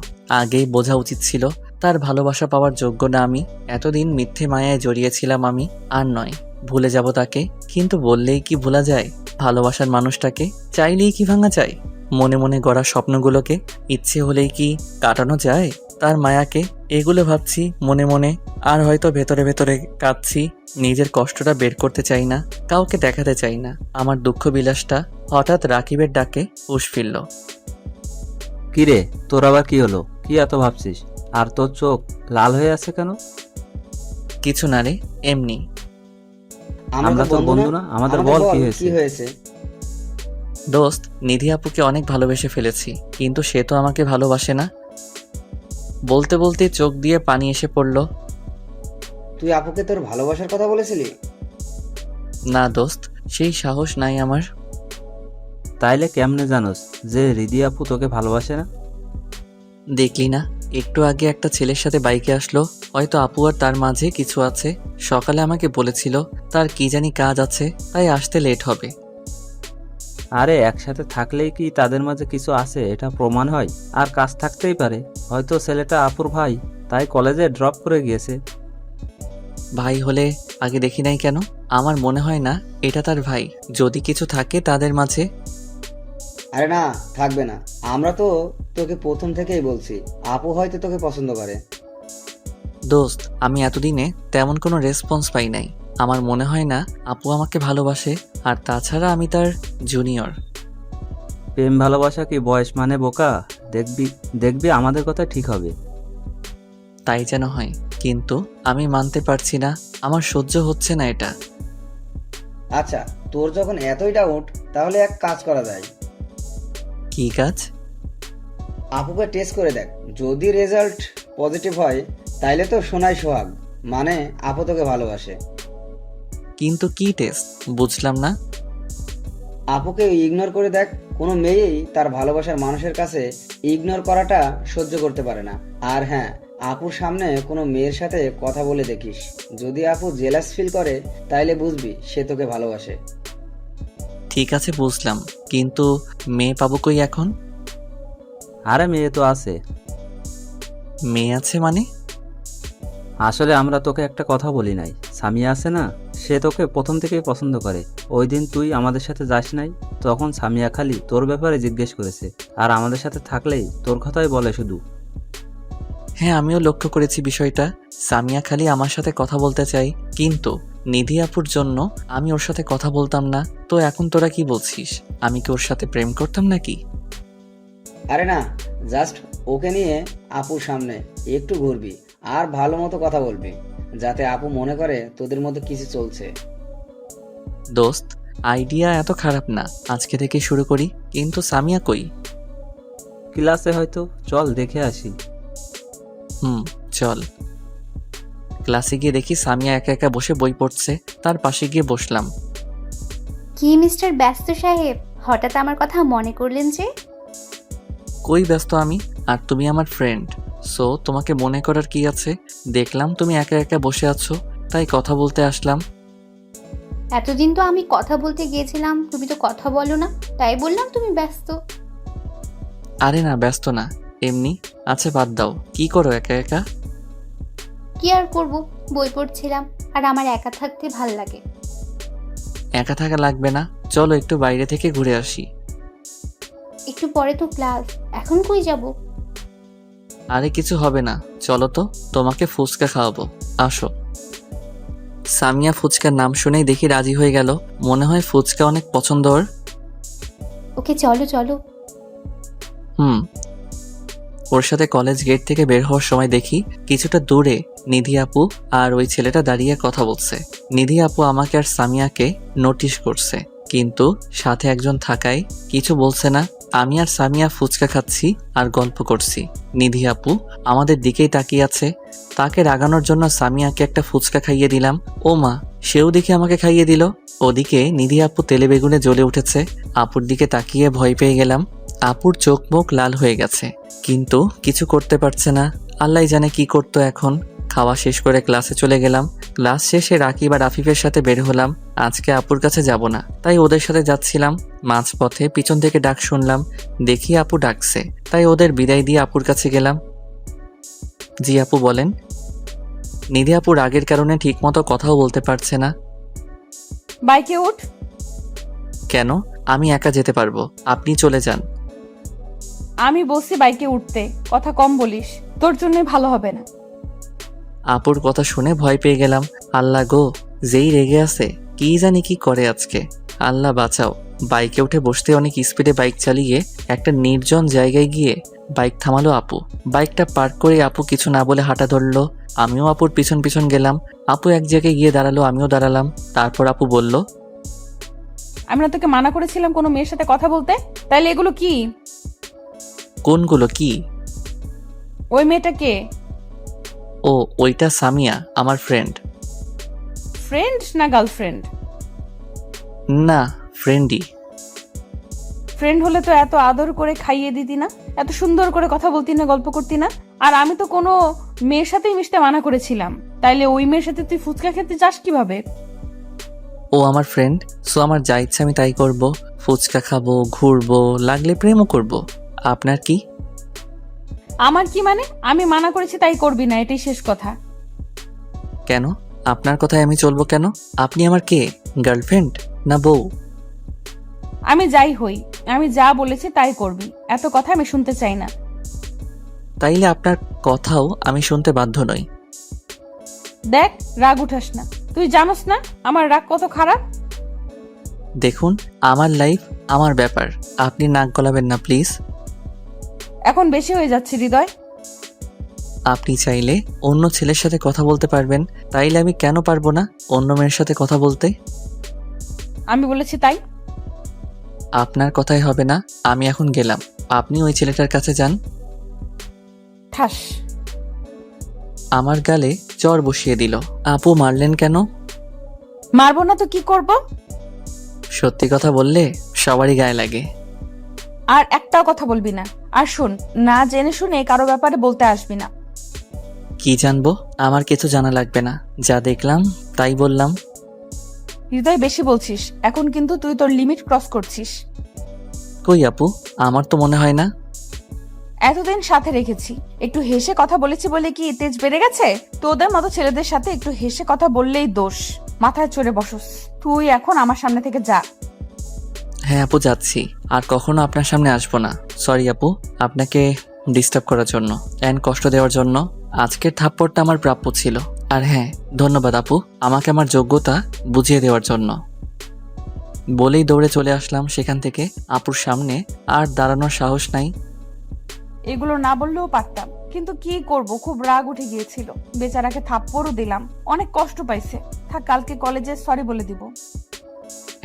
আগেই বোঝা উচিত ছিল তার ভালোবাসা পাওয়ার যোগ্য না আমি। এতদিন মিথ্যে মায়ায় জড়িয়েছিলাম আমি, আর নয়। ভুলে যাব তাকে, কিন্তু বললেই কি ভোলা যায় ভালোবাসার মানুষটাকে? চাইলেই কি ভাঙা যায় মনে মনে গড়া স্বপ্নগুলোকে? ইচ্ছে হলেই কি কাটানো যায় তার মায়াকে? এগুলো ভাবছি মনে মনে, আর হয়তো ভেতরে ভেতরে কাঁদছি। নিজের কষ্টটা বের করতে চাই না, কাউকে দেখাতে চাই না আমার দুঃখ বিলাসটা। হঠাৎ রাকিবের ডাকে হুঁশ ফিরল। কিরে, তোর আবার কি হলো? কি এত ভাবছিস? আর তোর চোখ লাল হয়ে আছে কেন? কিছু না রে, এমনি। আমরা তো বন্ধু না? আমাদের বল কি হয়েছে? দোস্ত, নিধি আপুকে অনেক ভালোবেসে ফেলেছি, কিন্তু সে তো আমাকে ভালোবাসে না। বলতে বলতে চোখ দিয়ে পানি এসে পড়ল। তুই আপুকে তোর ভালোবাসার কথা বলেছিলি? না দোস্ত, সেই সাহস নাই আমার। তাইলে কেমনে জানোস যে রিদি আপু তোকে ভালোবাসে না? দেখলি না, একটু আগে একটা ছেলের সাথে বাইকে আসলো। হয়তো আপু আর তার মাঝে কিছু আছে। সকালে আমাকে বলেছিল তার কি জানি কাজ আছে, তাই আসতে লেট হবে। আরে একসাথে থাকলেই কি তাদের মাঝে কিছু আছে এটা প্রমাণ হয়? আর কাজ থাকতেই পারে, হয়তো ছেলেটা আপুর ভাই, তাই কলেজে ড্রপ করে গিয়েছে। ভাই হলে আগে দেখি নাই কেন? আমার মনে হয় না এটা তার ভাই। যদি কিছু থাকে তাদের মাঝে। আরে না, থাকবে না। আমরা তো তোকে প্রথম থেকেই বলছি আপু হয়তো তোকে পছন্দ করে। দোস্ত, আমি এতদিনে তেমন কোনো রেসপন্স পাই নাই। আমার মনে হয় না আপু আমাকে ভালোবাসে, আর তাছাড়া আমি তার জুনিয়র। প্রেম ভালোবাসা কি বয়স মানে বোকা? দেখবি দেখবি আমাদের কথা ঠিক হবে। তাই যেন হয়, কিন্তু আমি মানতে পারছি না, আমার সহ্য হচ্ছে না এটা। আচ্ছা, তোর যখন এতই ডাউট, তাহলে এক কাজ করা যায়। কি কাজ? আপুকে টেস্ট করে দেখ, যদি রেজাল্ট পজিটিভ হয় তাইলে তো সোনাই সোহাগ, মানে আপু তোকে ভালোবাসে। কিন্তু কি টেস্ট বুঝলাম না। আপুকে ইগনোর করে দেখ। কোনো মেয়েই তার ভালোবাসার মানুষের কাছে ইগনোর করাটা সহ্য করতে পারে না। আর হ্যাঁ, আপুর সামনে কোনো মেয়ের সাথে কথা বলে দেখিস, যদি আপু জেলাস ফিল করে তাইলে বুঝবি সে তোকে ভালোবাসে। ঠিক আছে বুঝলাম, কিন্তু মেয়ে পাবো কই এখন? আরে মেয়ে তো আছে। মেয়ে আছে মানে? আসলে আমরা তোকে একটা কথা বলি নাই, সামিয়া আছে না, সে তোকে প্রথম থেকেই পছন্দ করে। ওই দিন তুই আমাদের সাথে যাস নাই, তখন সামিয়া খালি তোর ব্যাপারে জিজ্ঞেস করেছে, আর আমাদের সাথে থাকলেই তোর কথাই বলে শুধু। হ্যাঁ, আমিও লক্ষ্য করেছি বিষয়টা। সামিয়া খালি আমার সাথে কথা বলতে চাই, কিন্তু নিধি আপুর জন্য আমি ওর সাথে কথা বলতাম না। তো এখন তোরা কি বলছিস, আমি কি ওর সাথে প্রেম করতাম নাকি? আরে না, জাস্ট ওকে নিয়ে আপুর সামনে একটু ঘুরবি আর ভালো মতো কথা বলবি, যাতে আপু মনে করে তোদের মধ্যে কিছু চলছে। দোস্ত, আইডিয়া এত খারাপ না, আজকে থেকে শুরু করি। কিন্তু সামিয়া কই? ক্লাসে হয়তো, চল দেখে আসি। চল। ক্লাসে গিয়ে দেখি সামিয়া একা একা বসে বই পড়ছে। তার পাশে গিয়ে বসলাম। কি মিস্টার ব্যস্ত সাহেব, হঠাৎ আমার কথা মনে করলেন যে? কই ব্যস্ত আমি, আর তুমি আমার ফ্রেন্ড, সো তোমাকে মনে করার কি আছে? দেখলাম তুমি একা একা বসে আছো, তাই কথা বলতে আসলাম। এতদিন তো আমি কথা বলতে গিয়েছিলাম, তুমি তো কথা বলো না, তাই বললাম তুমি ব্যস্ত। আরে না, ব্যস্ত না, এমনি। আচ্ছা বাদ দাও, কি করো একা একা? কি আর করব, বই পড়ছিলাম, আর আমার একা থাকতে ভাল লাগে। একা থাকা লাগবে না, চলো একটু বাইরে থেকে ঘুরে আসি। একটু পরে তো ক্লাস, এখন কই যাব? আরে কিছু হবে না, চলো তো, তোমাকে ফুচকা খাওয়াবো, আসো। সামিয়া ফুচকার নাম শুনেই দেখি রাজি হয়ে গেল, মনে হয় ফুচকা অনেক পছন্দ ওর। ওকে চলো চলো। হুম। ওর সাথে কলেজ গেট থেকে বের হওয়ার সময় দেখি কিছুটা দূরে নিধি আপু আর ওই ছেলেটা দাঁড়িয়ে কথা বলছে। নিধি আপু আমাকে আর সামিয়াকে নোটিশ করছে, কিন্তু সাথে একজন থাকায় কিছু বলছে না। আমি আর সামিয়া ফুচকা খাচ্ছি আর গল্প করছি। নিধি আপু আমাদের দিকেই তাকিয়ে আছে। তাকে রাগানোর জন্য সামিয়াকে একটা ফুচকা খাইয়ে দিলাম। ও মা, সেও দেখে আমাকে খাইয়ে দিল। ওদিকে নিধি আপু তেলে বেগুনে জ্বলে উঠেছে। আপুর দিকে তাকিয়ে ভয় পেয়ে গেলাম। আপুর চোখ মুখ লাল হয়ে গেছে, কিন্তু কিছু করতে পারছে না। আল্লাহ জানে কি করতো এখন। খাওয়া শেষ করে ক্লাসে চলে গেলাম। ক্লাস শেষে রাকিব আর আফিফের সাথে বের হলাম। আজকে আপুর কাছে যাব না, তাই ওদের সাথে যাচ্ছিলাম। মাঝপথে পিছন থেকে ডাক শুনলাম, দেখি আপু ডাকছে, তাই ওদের বিদায় দিয়ে আপুর কাছে গেলাম। জি আপু বলেন। নিধি আপু রাগের কারণে ঠিকমতো কথাও বলতে পারছে না। বাইকে উঠ। কেন? আমি একা যেতে পারবো, আপনি চলে যান। আমি বলছি বাইকে উঠতে, কথা কম বলিস, তোর জন্য ভালো হবে না। আপুর কথা শুনে ভয় পেয়ে গেলাম। আল্লাহ গো, যেই রেগে আছে, কি জানি কি করে আজকে। আল্লাহ বাঁচাও। বাইকে উঠে বসতে অনেক স্পিডে বাইক চালিয়ে একটা নির্জন জায়গায় গিয়ে বাইক থামালো আপু। বাইকটা পার্ক করে আপু কিছু না বলে হাঁটা ধরলো। আমিও আপুর পিছন পিছন গেলাম। আপু এক জায়গায় গিয়ে দাঁড়ালো, আমিও দাঁড়ালাম। তারপর আপু বলল, আমি না তোকে মানা করেছিলাম কোনো মেয়ের সাথে কথা বলতে? তাইলে এগুলো কি? কোনগুলো কি? ওই মেয়েটা কে? ও, ওইটা সামিয়া, আমার ফ্রেন্ড। ফ্রেন্ড না গার্লফ্রেন্ড? না, ফ্রেন্ডই। ফ্রেন্ড হলে তো এত আদর করে খাইয়ে দিতি না, এত সুন্দর করে কথা বলতি না, গল্প করতি না। আর আমি তো কোনো মেয়ের সাথেই মিশতে মানা করেছিলাম, তাইলে ওই মেয়ের সাথে তুই ফুচকা খেতে যাস কিভাবে? ও আমার ফ্রেন্ড, সো আমার যা ইচ্ছা আমি তাই করব। ফুচকা খাবো, ঘুরবো, লাগলে প্রেমও করব। আপনার কি? আমার কি মানে? আমি মানা করেছি তাই করবি না, এটাই শেষ কথা। কেন? আপনার কথায় আমি চলবো কেন? আপনি আমার কে? গার্লফ্রেন্ড না বউ? আমি যাই হই, আমি যা বলেছি তাই করবি, এত কথা আমি শুনতে চাই না। তাইলে আপনার কথাও আমি শুনতে বাধ্য নই। দেখ, রাগ উঠাস না, তুই জানোস না আমার রাগ কত খারাপ। দেখুন, আমার লাইফ, আমার ব্যাপার, আপনি নাক গলাবেন না প্লিজ। এখন বেশি হয়ে যাচ্ছে হৃদয়। আপনি চাইলে অন্য ছেলের সাথে কথা বলতে পারবেন, তাইলে আমি কেন পারবো না অন্য মেয়ের সাথে কথা বলতে? আমি বলেছি তাই। আপনার কথাই হবে না, আমি এখন গেলাম। আপনি ওই ছেলেটার কাছে যান। ঠাস। আমার গালে চড় বসিয়ে দিল। আপু মারলেন কেন? মারবো না তো কি করব? সত্যি কথা বললে সবারই গায়ে লাগে। আর একটাও কথা বলবি না। আর শোন, না জেনে শুনে কারো ব্যাপারে বলতে আসবি না। কি জানবো? আমার কিছু জানা লাগবে না, যা দেখলাম তাই বললাম। হৃদয়, বেশি বলছিস, এখন কিন্তু তুই তোর লিমিট ক্রস করছিস। কই আপু, আমার তো মনে হয় না। এতদিন সাথে রেখেছি, একটু হেসে কথা বলেছি বলে কি তেজ বেড়ে গেছে? তোদের মতো ছেলেদের সাথে একটু হেসে কথা বললেই দোষ, মাথায় চড়ে বসস। তুই এখন আমার সামনে থেকে যা। হ্যাঁ আপু, যাচ্ছি, আর কখনো আপনার সামনে আসবো না। সরি আপু, আপনাকে ডিস্টার্ব করার জন্য এন্ড কষ্ট দেওয়ার জন্য। আজকের থাপ্পড়টা আমার প্রাপ্য ছিল। আর হ্যাঁ, ধন্যবাদ আপু, আমাকে আমার যোগ্যতা বুঝিয়ে দেওয়ার জন্য। বলেই দৌড়ে চলে আসলাম সেখান থেকে। আপুর সামনে আর দাঁড়ানোর সাহস নাই। এগুলো না বললেও পারতাম, কিন্তু কি করব, খুব রাগ উঠে গিয়েছিল। বেচারাকে থাপ্পড়ও দিলাম, অনেক কষ্ট পাইছে। থাক, কালকে কলেজে সরি বলে দিব।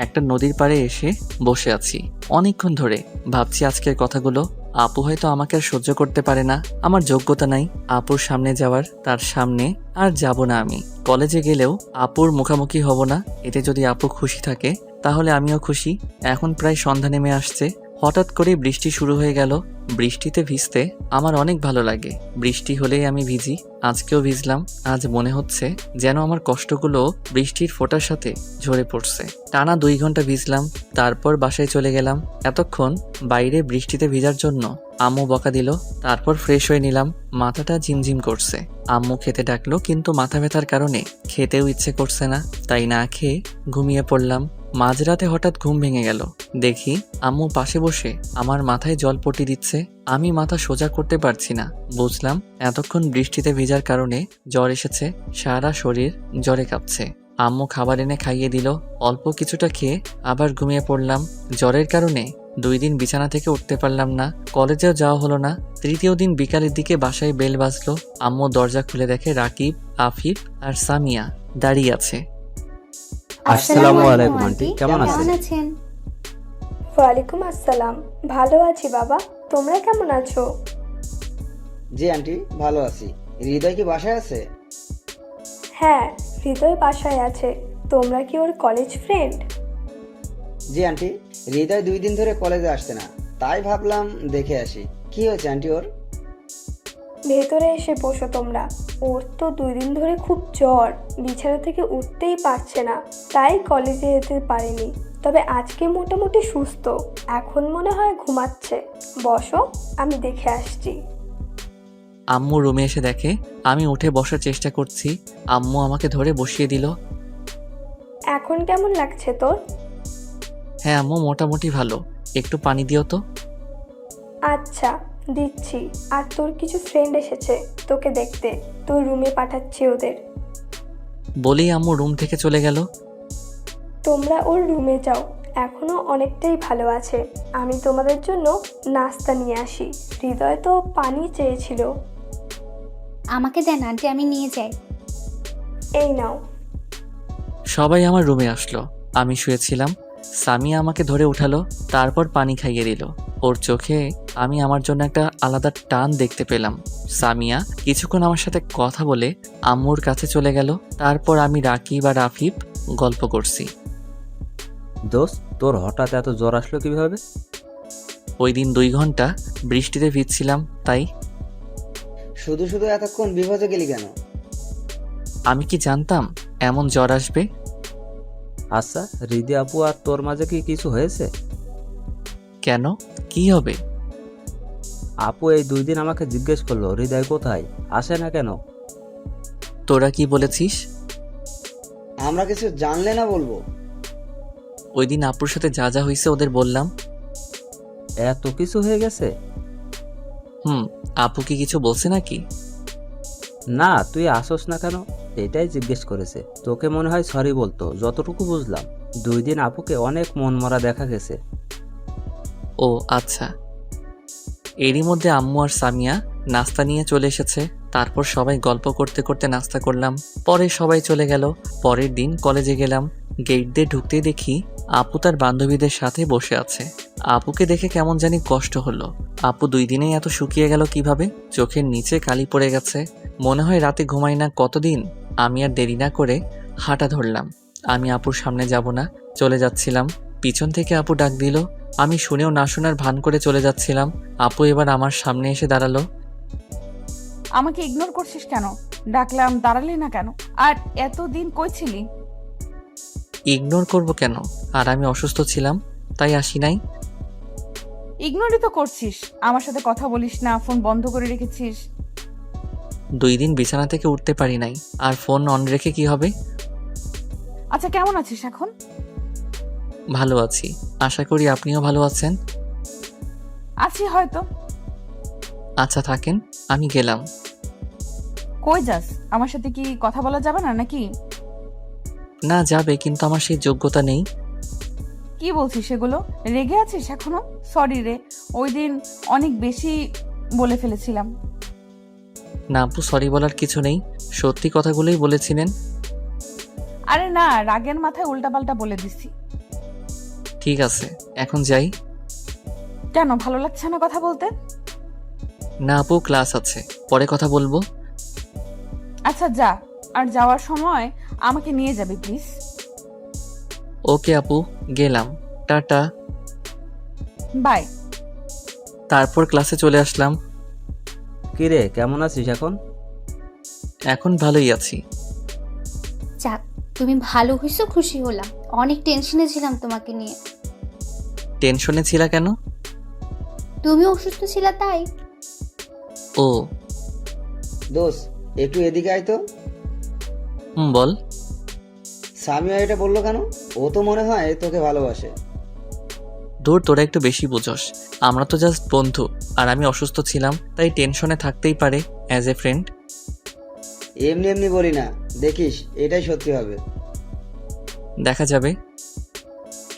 একটা নদীর পাড়ে এসে বসে আছি অনেকক্ষণ ধরে, ভাবছি আজকের কথাগুলো। আপু হয়তো আমাকে আর সহ্য করতে পারে না, আমার যোগ্যতা নাই আপুর সামনে যাওয়ার। তার সামনে আর যাব না আমি। কলেজে গেলেও আপুর মুখামুখি হব না। এতে যদি আপু খুশি থাকে তাহলে আমিও খুশি। এখন প্রায় সন্ধ্যা নেমে আসছে, হঠাৎ করে বৃষ্টি শুরু হয়ে গেল। বৃষ্টিতে ভিজতে আমার অনেক ভালো লাগে। বৃষ্টি হলেই আমি ভিজি। আজকেও ভিজলাম। আজ মনে হচ্ছে যেন আমার কষ্টগুলো বৃষ্টির ফোঁটার সাথে ঝরে পড়ছে। টানা 2 ঘন্টা ভিজলাম, তারপর বাসায় চলে গেলাম। এতক্ষণ বাইরে বৃষ্টিতে ভিজার জন্য আম্মু বকা দিল। তারপর ফ্রেশ হয়ে নিলাম। মাথাটা ঝিমঝিম করছে। আম্মু খেতে ডাকলো, কিন্তু মাথা ব্যথার কারণে খেতেও ইচ্ছে করছে না, তাই না খেয়ে ঘুমিয়ে পড়লাম। মাঝরাতে হঠাৎ ঘুম ভেঙে গেল। দেখি আম্মু পাশে বসে আমার মাথায় জলপট্টি দিচ্ছে। আমি মাথা সোজা করতে পারছি না। বুঝলাম এতক্ষণ বৃষ্টিতে ভিজার কারণে জ্বর এসেছে। সারা শরীর জ্বরে কাঁপছে। আম্মু খাবার এনে খাইয়ে দিল। অল্প কিছুটা খেয়ে আবার ঘুমিয়ে পড়লাম। জ্বরের কারণে 2 দিন বিছানা থেকে উঠতে পারলাম না। কলেজেও যাওয়া হলো না। 3য় দিন বিকালের দিকে বাসায় বেল বাজলো। আম্মু দরজা খুলে দেখে রাকিব, আফিফ আর সামিয়া দাঁড়িয়ে আছে। আসসালামু আলাইকুম আন্টি, কেমন আছেন? আছেন? ওয়ালাইকুম আসসালাম, ভালো আছি বাবা, তোমরা কেমন আছো? জি আন্টি, ভালো আছি। হৃদয় কি বাসায় আছে? হ্যাঁ, হৃদয় বাসায় আছে। তোমরা কি ওর কলেজ ফ্রেন্ড? জি আন্টি, হৃদয় 2 দিন ধরে কলেজে আসছে না, তাই ভাবলাম দেখে আসি। কি হয়েছে আন্টি ওর? ভেতরে এসে বসো তোমরা। ওর তো 2 দিন ধরে খুব জ্বর, বিছানা থেকে উঠতেই পারছে না, তাই কলেজে যেতে পারেনি। তবে আজকে মোটামুটি সুস্থ, এখন মনে হয় ঘুমাচ্ছে। বসো, আমি দেখে আসছি। আম্মু রুমে এসে দেখে আমি উঠে বসার চেষ্টা করছি। আম্মু আমাকে ধরে বসিয়ে দিল। এখন কেমন লাগছে তোর? হ্যাঁ আম্মু, মোটামুটি ভালো। একটু পানি দিও তো। আচ্ছা, দিচ্ছি। আর তোর কিছু ফ্রেন্ড এসেছে তোকে দেখতে, তোর রুমে পাঠাচ্ছি ওদের। বলেই আম্মু রুম থেকে চলে গেল। তোমরা ওর রুমে যাও, এখনো অনেকটাই ভালো আছে। আমি তোমাদের জন্য নাস্তা নিয়ে আসি। হৃদয় তো পানি চেয়েছিল। আমাকে দেন আন্টি, আমি নিয়ে যাই। এই নাও। সবাই আমার রুমে আসলো। আমি শুয়েছিলাম। সামিয়া আমাকে ধরে উঠালো, তারপর পানি খাইয়ে দিল। ওর চোখে আমি আমার জন্য একটা আলাদা টান দেখতে পেলাম। সামিয়া কিছুক্ষণ আমার সাথে কথা বলে আম্মুর কাছে চলে গেল। তারপর আমি রাকিব আর আফিফ গল্প করছি। দোস্ত, তোর হঠাৎ এত জ্বর আসলো কিভাবে? ওই দিন 2 ঘন্টা বৃষ্টিতে ভিজছিলাম, তাই। শুধু শুধু এতক্ষণ বিভজে গেলি কেন? আমি কি জানতাম এমন জ্বর আসবে? আচ্ছা, হৃদি আপু আর তোর মাঝে কি কিছু হয়েছে? কেন, কি হবে? আপু এই 2 দিন আমাকে জিজ্ঞেস করলো হৃদয় কোথায়, আসে না কেন। তোরা কি বলেছিস? আমরা কিছু জানলে না বলবো? ওই দিন আপুর সাথে যা যা হয়েছে ওদের বললাম। এত কিছু হয়ে গেছে? আপু কি কিছু বলছে নাকি? না, তুই আসোস না কেন এটাই জিজ্ঞেস করেছে। তোকে মনে হয় সরি বলতো, যতটুকু বুঝলাম। 2 দিন আপুকে অনেক মন মরা দেখা গেছে। ও আচ্ছা। এরই মধ্যে আম্মু আর সামিয়া নাস্তা নিয়ে চলে এসেছে। তারপর সবাই গল্প করতে করতে নাস্তা করলাম। পরে সবাই চলে গেল। পরের দিন কলেজে গেলাম। গেট দিয়ে ঢুকতেই দেখি আপু তার বান্ধবীদের সাথে বসে আছে। আপুকে দেখে কেমন জানি কষ্ট হলো। আপু 2 দিনেই এত শুকিয়ে গেল কিভাবে? চোখের নিচে কালি পড়ে গেছে। মনে হয় রাতে ঘুমাই না কতদিন। আমি আর দেরি না করে হাঁটা ধরলাম। আমি আপুর সামনে যাব না, চলে যাচ্ছিলাম। পিছন থেকে আপু ডাক দিল। আমি শুনেও না শোনার ভান করে চলে যাচ্ছিলাম। আপু এবার আমার সামনে এসে দাঁড়ালো। আমাকে ইগনোর করছিস কেন? ডাকলাম, দাঁড়ালি না কেন? আর এতদিন কই ছিলি? ইগনোর করব কেন? আর আমি অসুস্থ ছিলাম, তাই আসি নাই। ইগনোরই তো করছিস। আমার সাথে কথা বলিস না, ফোন বন্ধ করে রেখেছিস। 2 দিন বিছানা থেকে উঠতে পারি নাই, আর ফোন অন রেখে কি হবে? আচ্ছা, কেমন আছিস এখন? ভালো আছি, আশা করি আপনিও ভালো আছেন। আছি হয়তো। আচ্ছা থাকেন, আমি গেলাম। কই যাস? আমার সাথে কি কথা বলা যাবে না নাকি? না যাবে, কিন্তু আমার সেই যোগ্যতা নেই। কি বলছিস সেগুলো? রেগে আছিস এখনো? সরি রে, ওই দিন অনেক বেশি বলে ফেলেছিলাম। না আপু, সরি বলার কিছু নেই, সত্যি কথাগুলোই বলেছিলেন। আরে না, রাগের মাথায় উল্টাপাল্টা বলে দিছি। ঠিক আছে, এখন যাই। কেন, ভালো লাগছে না কথা বলতে? না আপু, ক্লাস আছে, পরে কথা বলবো। আচ্ছা যা, আর যাওয়ার সময় আমাকে নিয়ে যাবি প্লিজ। ওকে আপু, গেলাম, টাটা। বাই। তারপর ক্লাসে চলে আসলাম। কিরে কেমন আছিস এখন? এখন ভালোই আছি। যাক, তুমি ভালো হয়েছো, খুশি হলাম। অনেক টেনশনে ছিলাম তোমাকে নিয়ে। টেনশনে ছিলা কেন? তুমি অসুস্থ ছিলা তাই। ও। দোষ, একটু এদিকে আয় তো। বল। সামিয়া এটা বললো কেন? ও তো মনে হয় তোকে ভালোবাসে। দূর, তোরা একটু বেশি বুঝোস। আমরা তো জাস্ট বন্ধু, আর আমি অসুস্থ ছিলাম তাই টেনশনে থাকতেই পারে অ্যাজ এ ফ্রেন্ড। এমনি এমনি বলি না, দেখিস এটাই সত্যি হবে। দেখা যাবে।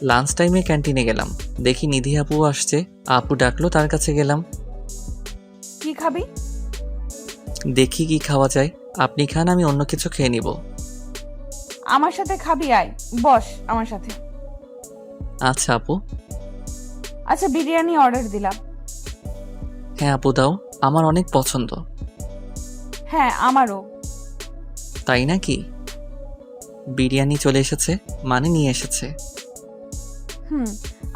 লাঞ্চ টাইমে ক্যান্টিনে গেলাম, দেখি নিধি আপু আসছে। আপু ডাকলো, তার কাছে গেলাম। কি খাবি? দেখি কি খাওয়া যায়। আপনি খান, আমি অন্য কিছু খেয়ে নিব। আমার সাথে খাবি? আয়, বস আমার সাথে। আচ্ছা আপু। আচ্ছা, বিরিয়ানি অর্ডার দিলাম। হ্যাঁ আপু, দাও, আমার অনেক পছন্দ। হ্যাঁ, আমারও। তাই নাকি? বিরিয়ানি চলে এসেছে, মানে নিয়ে এসেছে।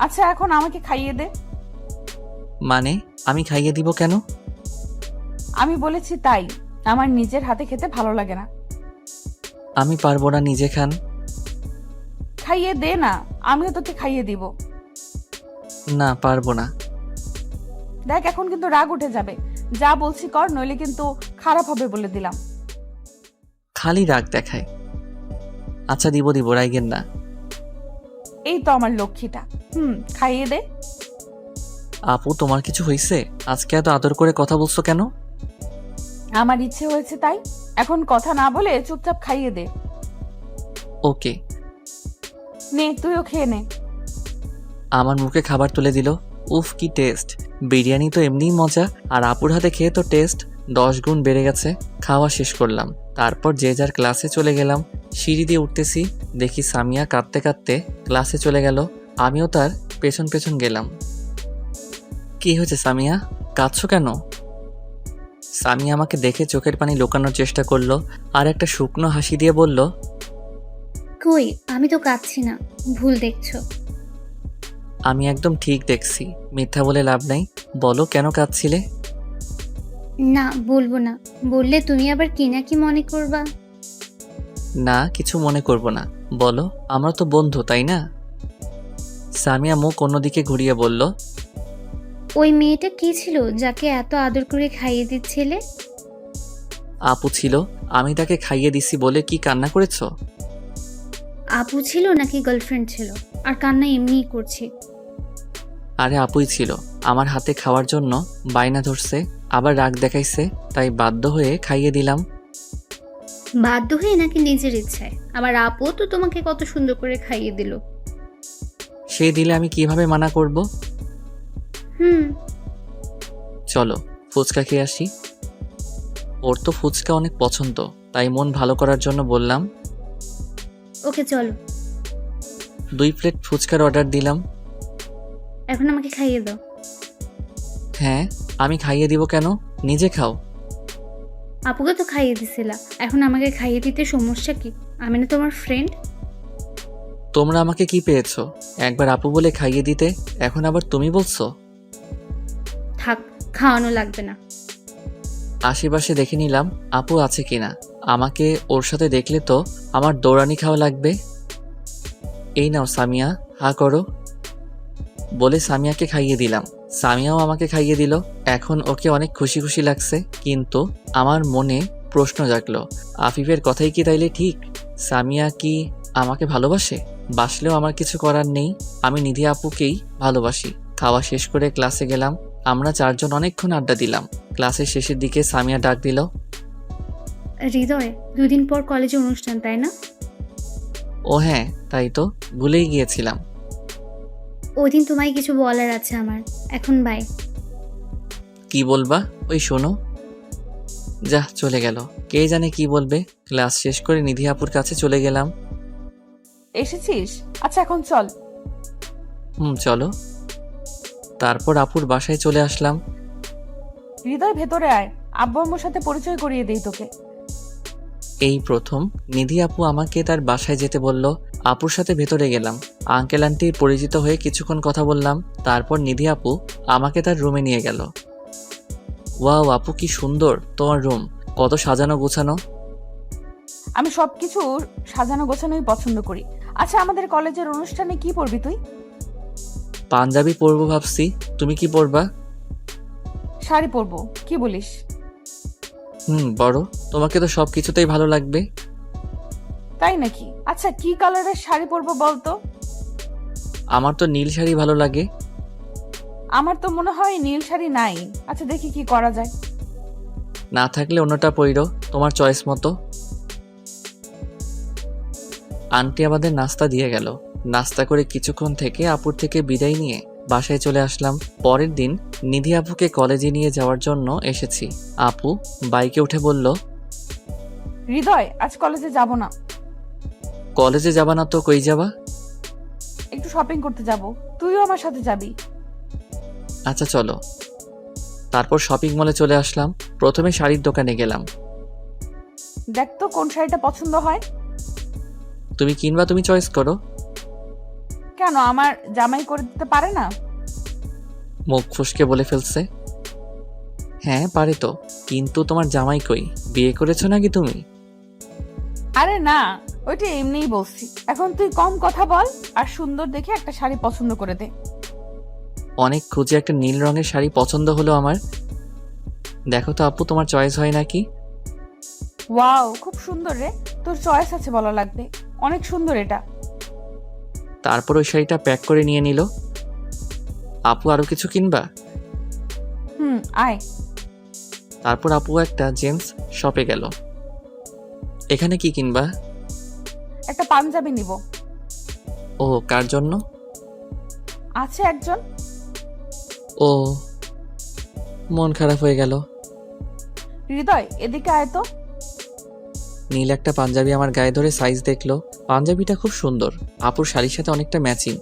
আচ্ছা, এখন আমাকে খাইয়ে দে। মানে আমি খাইয়ে দিব কেন? আমি বলেছি তাই, আমার নিজের হাতে খেতে ভালো লাগে না। আমি পারবো না, নিজে খান। খাইয়ে দে না, আমিও তোকে খাইয়ে দিব। না, পারবো না। দেখ, এখন কিন্তু রাগ উঠে যাবে। যা বলছি কর, নইলে কিন্তু খারাপ হবে বলে দিলাম। খালি রাগ দেখায়। আচ্ছা, দিব দিব, রাইগেন না। এই তো আমার লক্ষ্মীটা। খাইয়ে দে। আপু, তোমার কিছু হয়েছে? আজকে এত আদর করে কথা বলছো কেন? আমার ইচ্ছে হয়েছে তাই। এখন কথা না বলে চুপচাপ খাইয়ে দে। ওকে। নে, তুইও খেয়ে নে। আমার মুখে খাবার তুলে দিল। উফ, কি টেস্ট! বিরিয়ানি তো এমনিই মজা, আর আপুর হাতে খেয়ে তো টেস্ট 10 গুণ বেড়ে গেছে। খাওয়া শেষ করলাম, তারপর যে যার ক্লাসে চলে গেলাম। সিঁড়ি দিয়ে উঠতেছি, দেখি সামিয়া কাঁদতে কাঁদতে ক্লাসে চলে গেল। আমিও তার পেছন পেছন গেলাম। কি হয়েছে সামিয়া, কাঁদছো কেন? সামিয়া আমাকে দেখে চোখের পানি লুকানোর চেষ্টা করলো, আর একটা শুকনো হাসি দিয়ে বলল, কই, আমি তো কাঁদছি না, ভুল দেখছো। আমি একদম ঠিক দেখছি, মিথ্যা বলে লাভ নাই। বলো, কেন কাঁদছিলে? না, বলবো না। বললে তুমি আবার কি না কি মনে করবা। না, কিছু মনে করব না, বলো, আমরা তো বন্ধু, তাই না? সামিয়া মুখ অন্যদিকে ঘুরিয়ে বলল, ওই মেয়েটা কি ছিল যাকে এত আদর করে খাইয়ে দিচ্ছিলে? আপু ছিল, আমি তাকে খাইয়ে দিছি বলে কি কান্না করেছো? আপু ছিল নাকি গার্লফ্রেন্ড ছিল? আর কান্না এমনিই করছি। আরে আপুই ছিল, আমার হাতে খাওয়ার জন্য বায়না ধরছে, আবার রাগ দেখাইছে, তাই বাধ্য হয়ে খাইয়ে দিলাম। বাধ্য হয়ে নাকি নিজের ইচ্ছায়? আবার আপু তো তোমাকে কত সুন্দর করে খাইয়ে দিল। সে দিলে আমি কিভাবে মানা করব? চলো ফুচকা খেয়ে আসি। ওর তো ফুচকা অনেক পছন্দ, তাই মন ভালো করার জন্য বললাম। ওকে, চলো। 2 প্লেট ফুচকার অর্ডার দিলাম। এখন আমাকে খাইয়ে দাও। হ্যাঁ, আমি খাইয়ে দিব কেন? নিজে খাও। আপুকে তো খাইয়ে দিছিলা, এখন আমাকে খাইয়ে দিতে সমস্যা কি? আমি না তোমার ফ্রেন্ড? তোমরা আমাকে কি পেয়েছো? একবার আপু বলে খাইয়ে দিতে, এখন আবার তুমি বলছো? থাক, খাওয়ানো লাগবে না। আশেপাশে দেখে নিলাম আপু আছে কিনা। আমাকে ওর সাথে দেখলে তো আমার দৌড়ানি খাওয়া লাগবে। এই নাও সামিয়া, হা করো। বলে সামিয়াকে খাইয়ে দিলাম। সামিয়াও আমাকে খাইয়ে দিল। এখন ওকে অনেক খুশি খুশি লাগছে, কিন্তু আমার মনে প্রশ্ন জাগলো, আফিফের কথাই কি তাইলে ঠিক? সামিয়া কি আমাকে ভালোবাসে? বাসলেও আমার কিছু করার নেই, আমি নিধি আপুকেই ভালোবাসি। খাওয়া শেষ করে ক্লাসে গেলাম। আমরা 4 জন অনেকক্ষণ আড্ডা দিলাম। ক্লাসের শেষের দিকে সামিয়া ডাক দিল, হৃদয়, 2 দিন পর কলেজে অনুষ্ঠান, তাই না? ও হ্যাঁ, তাই তো, ভুলেই গিয়েছিলাম। ওই দিন তোমায় কিছু বলার আছে আমার। এখন বাই। কি বলবা? ওই শোনো। যা, চলে গেল। কে জানে কি বলবে। ক্লাস শেষ করে নিধি আপুর কাছে চলে গেলাম। এসেছিস? আচ্ছা, এখন চল। চলো। তারপর আপুর বাসায় চলে আসলাম। হৃদয়, ভেতরে আয়, আব্বু আম্মুর সাথে পরিচয় করিয়ে দেই তোকে। এই প্রথম নিধি আপু আমাকে তার বাসায় যেতে বলল। আপুর সাথে ভেতরে গেলাম। আঙ্কেল আন্টি পরিচিত হয়ে কিছুক্ষণ কথা বললাম। তারপর নিধি আপু আমাকে তার রুমে নিয়ে গেল। ওয়াও আপু, কি সুন্দর তোমার রুম, কত সাজানো গোছানো। আমি সবকিছু সাজানো গোছানোই পছন্দ করি। আচ্ছা, আমাদের কলেজের অনুষ্ঠানে কি পরবি তুই? পাঞ্জাবি পরবো ভাবছি, তুমি কি পরবা? শাড়ি পরবো, কি বলিস? বড়, তোমাকে তো সব কিছুতেই ভালো লাগবে। তাই নাকি? আচ্ছা, কি কালারের শাড়ি পরবো বলতো? আমার তো নীল শাড়ি ভালো লাগে। আমার তো মনে হয় নীল শাড়ি নাই। আচ্ছা, দেখি কি করা যায়। না থাকলে অন্যটা পইরো, তোমার চয়েস মতো। আন্টি আমাদের নাস্তা দিয়ে গেল। নাস্তা করে কিছুক্ষণ থেকে আপুর থেকে বিদায় নিয়ে বাসায় চলে আসলাম। পরের দিন নিধি আপুকে কলেজে নিয়ে যাওয়ার জন্য এসেছি। আপু বাইকে উঠে বলল, হৃদয়, আজ কলেজে যাব না। কলেজে যাবা না তো কই যাবা? একটু শপিং করতে যাব, তুইও আমার সাথে যাবি। আচ্ছা চলো। তারপর শপিং মলে চলে আসলাম। প্রথমে শাড়ির দোকানে গেলাম। দেখ তো কোন শাড়িটা পছন্দ হয়। তুমি কিনবা, তুমি চয়েস করো। কেন, আমার জামাই করে দিতে পারে না? মুখ ফুসকে বলে ফেলছে। হ্যাঁ পারে তো, কিন্তু তোমার জামাই কই? বিয়ে করেছো নাকি তুমি? আরে না, ওইটা এমনিই বলছি। এখন তুই কম কথা বল আর সুন্দর দেখে একটা শাড়ি পছন্দ করে দে। অনেক খুঁজে একটা নীল রঙের শাড়ি পছন্দ হলো আমার। দেখো তো আপু, তোমার চয়েস হয় নাকি? ওয়াও, খুব সুন্দর রে। তোর চয়েস আছে বলা লাগবে, অনেক সুন্দর এটা। তারপর ওই শাড়িটা প্যাক করে নিয়ে নিল। আপু আরো কিছু কিনবা? আয়। তারপর আপু একটা জেন্টস শপে গেল। এখানে কি কিনবা? একটা পাঞ্জাবি নিব। ও, কার জন্য? আছে একজন। ও, মন খারাপ হয়ে গেল। হৃদয়, এদিকে আয় তো। নীল একটা পাঞ্জাবি আমার গায়ে ধরে সাইজ দেখলো। পাঞ্জাবিটা খুব সুন্দর, আপুর শাড়ির সাথে অনেকটা ম্যাচিং।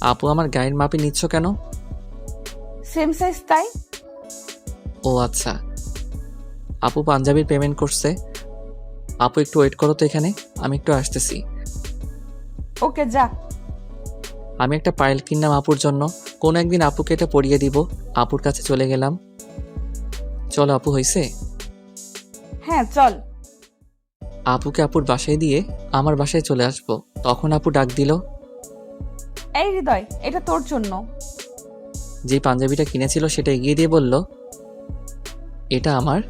আপু আমার গায়ের মাপে নিচ্ছ কেন? সেম সাইজ তাই। ও আচ্ছা। আপু পাঞ্জাবির পেমেন্ট করছে। আপু একটু ওয়েট করো তো এখানে, আমি একটু আসতেছি। ওকে, যা। আমি একটা পায়েল কিনলাম আপুর জন্য। কোনো একদিন আপুকে এটা পরিয়ে দিব। আপুর কাছে চলে গেলাম। চলো আপু, হইছে? হ্যাঁ চল। আপুকে আপুর বাসায় দিয়ে আমার বাসায় চলে আসবো। তখন আপু ডাক দিল। এই হৃদয়, এটা তোর জন্য। যে পাঞ্জাবিটা কিনেছিল সেটা এগিয়ে দিয়ে বলল, এটা আমার?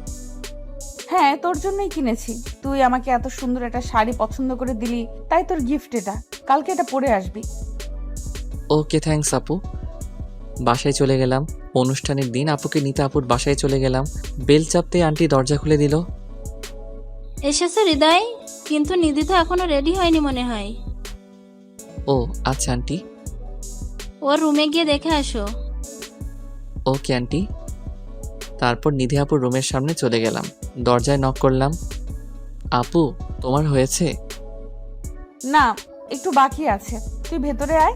হ্যাঁ, তোর জন্যই কিনেছি। তুই আমাকে এত সুন্দর একটা শাড়ি পছন্দ করে দিলি, তাই তোর গিফট এটা। কালকে এটা পরে আসবি। ওকে থ্যাঙ্কস আপু। বাসায় চলে গেলাম। অনুষ্ঠানের দিন আপুকে নিতে আপুর বাসায় চলে গেলাম। বেল চাপতে আন্টি দরজা খুলে দিল। এসেছে হৃদয়, কিন্তু নিধি তো এখনো রেডি হয়নি মনে হয়। ও আচ্ছা আন্টি। ওর রুমে গিয়ে দেখে আসো। Okay aunty. তারপর নিধি আপুর রুমের সামনে চলে গেলাম। দরজায় নক করলাম। আপু, তোমার হয়েছে? না, একটু বাকি আছে। তুই ভেতরে আয়।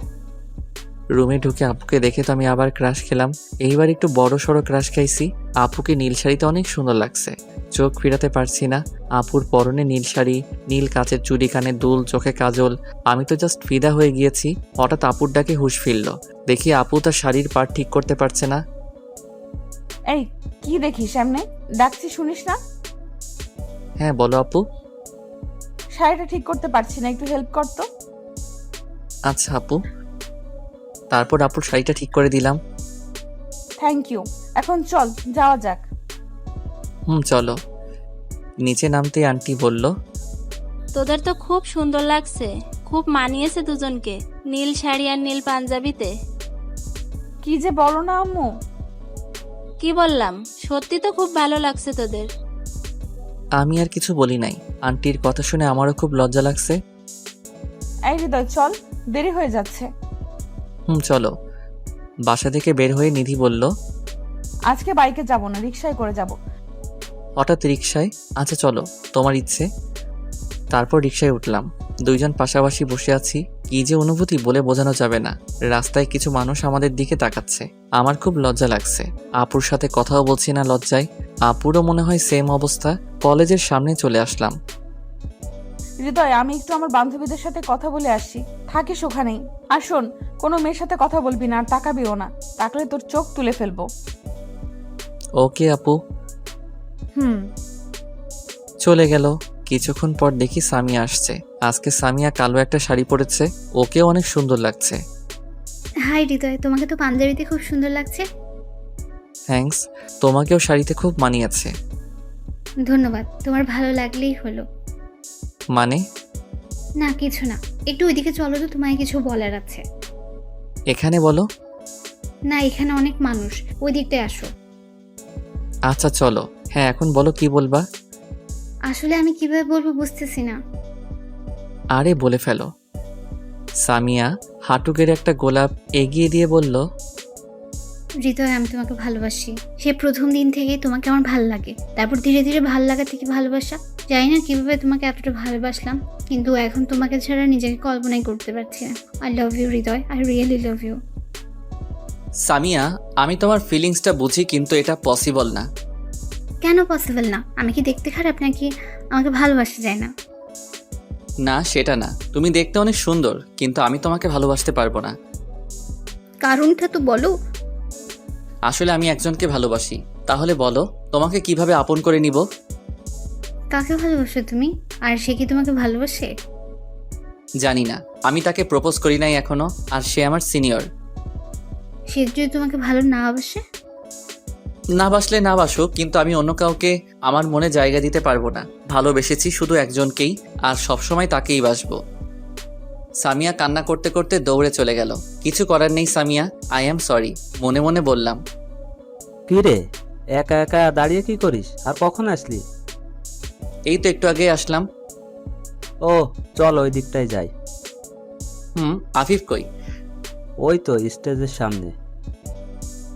রুমে ঢুকে আপুকে দেখে তো আমি আবার ক্রাশ খেলাম। এইবার একটু বড় সড়ো ক্রাশ খাইছি। আপুকে নীল শাড়িতে অনেক সুন্দর লাগছে। চোখ ফিরাতে পারছি না। আপুর পরনে নীল শাড়ি, নীল কাচের চুড়ি, কানে দুল, চোখে কাজল। আমি তো জাস্ট ফিদা হয়ে গিয়েছি। হঠাৎ আপুর ডাকে হুঁশ ফিরল। দেখি আপু তার শাড়ির পাড় ঠিক করতে পারছে না। এই, কি দেখিস এমনে? ডাকছি শুনিস না? হ্যাঁ বলো আপু। শাড়িটা ঠিক করতে পারছি না, একটু হেল্প কর তো। আচ্ছা আপু। তারপর আপুর শাড়িটা ঠিক করে দিলাম। Thank you. এখন চল, যাওয়া যাক। চলো। নিচে নামতে আন্টি বলল, তোদের তো খুব সুন্দর লাগছে, খুব মানিয়েছে দুজনকে, নীল শাড়ি আর নীল পাঞ্জাবিতে। কি যে বলো না আম্মু। কি বললাম, সত্যি তো খুব ভালো লাগছে তোদের। আমি আর কিছু বলি নাই। আন্টির কথা শুনে আমারও খুব লজ্জা লাগছে। এই হৃদয়, চল, দেরি হয়ে যাচ্ছে। চলো। বাসা থেকে বের হয়ে নিধি বলল, আজকে বাইকে যাব না, রিকশায় করে যাব। হঠাৎ রিকশায়? আচ্ছা চলো, তোমার ইচ্ছে। তারপর রিকশায় উঠলাম। দুইজন পাশাপাশি বসে আছি। কি যে অনুভূতি বলে বোঝানো যাবে না। রাস্তায় কিছু মানুষ আমাদের দিকে তাকাচ্ছে, আমার খুব লজ্জা লাগছে। আপুর সাথে কথাও বলছি না লজ্জায়। আপুরও মনে হয় সেম অবস্থা। কলেজের সামনে চলে আসলাম। হৃদয়, আমি একটু আমার বান্ধবীদের সাথে কথা বলে আসি, থাকিস ওখানেই। আর শোন, কোনো মেয়ের সাথে কথা বলবি না আর তাকাবিও না, তাকলে তোর চোখ তুলে ফেলবো। ওকে আপু। হুম। চলে গেল। কিছুক্ষণ পর দেখি সামিয়া আসছে। আজকে সামিয়া কালো একটা শাড়ি পরেছে, ওকেও অনেক সুন্দর লাগছে। হাই হৃদয়, তোমাকে তো পাঞ্জাবিতে খুব সুন্দর লাগছে। থ্যাঙ্কস, তোমাকেও শাড়িতে খুব মানিয়েছে। ধন্যবাদ, তোমার ভালো লাগলেই হলো। মানে? না কিছু না, একটু ওইদিকে চলো তো, তোমায় কিছু বলার আছে। এখানে বলো। না, এখানে অনেক মানুষ, ওই দিকটায় আসো। আচ্ছা চলো। হ্যাঁ এখন বলো, কি বলবা? আসলে আমি কিভাবে বলবো বুঝতেছি না। আরে বলে ফেলো। সামিয়া হাঁটু গেড়ে একটা গোলাপ এগিয়ে দিয়ে বলল, হৃদয়, আমি তোমাকে ভালোবাসি। সে প্রথম দিন থেকেই তোমাকে আমার ভালো লাগে, তারপর ধীরে ধীরে ভালো লাগা থেকে ভালোবাসা। জানি না কিভাবে তোমাকে এতটা ভালোবাসলাম, কিন্তু এখন তোমাকে ছাড়া নিজেকে কল্পনাই করতে পারছি না। I love you Hridoy, I really love you. Samia আমি তোমার ফিলিংসটা বুঝি, কিন্তু এটা পসিবল না। কেন পসিবল না? আমি কি দেখতে খারাপ নাকি আমাকে ভালোবাসা যায় না? না সেটা না, তুমি দেখতে অনেক সুন্দর, কিন্তু আমি তোমাকে ভালোবাসতে পারবো না। কারণটা তো বলো। আসলে আমি একজনকে ভালোবাসি। তাহলে বলো তোমাকে কিভাবে আপন করে নিব? কাকে ভালোবাসো তুমি? আর সে কি তোমাকে ভালোবাসে? জানি না, আমি তাকে প্রপোজ করি নাই এখনো, আর সে আমার সিনিয়র। সে যদি তোমাকে ভালো না বাসে? না বাসলে না বাসুক, কিন্তু আমি অন্য কাউকে আমার মনে জায়গা দিতে পারবো না। ভালোবেসেছি শুধু একজনকেই, আর সবসময় তাকেই বাসবো। সামিয়া কান্না করতে করতে দৌড়ে চলে গেল। কিছু করার নেই সামিয়া, আই অ্যাম সরি, মনে মনে বললাম। কি রে, একা একা দাঁড়িয়ে কি করিস? আর কখন আসলি? এই তো একটু আগে আসলাম। ও চল ওই দিকটায় যাই। আফিফ কই? ওই তো স্টেজের সামনে।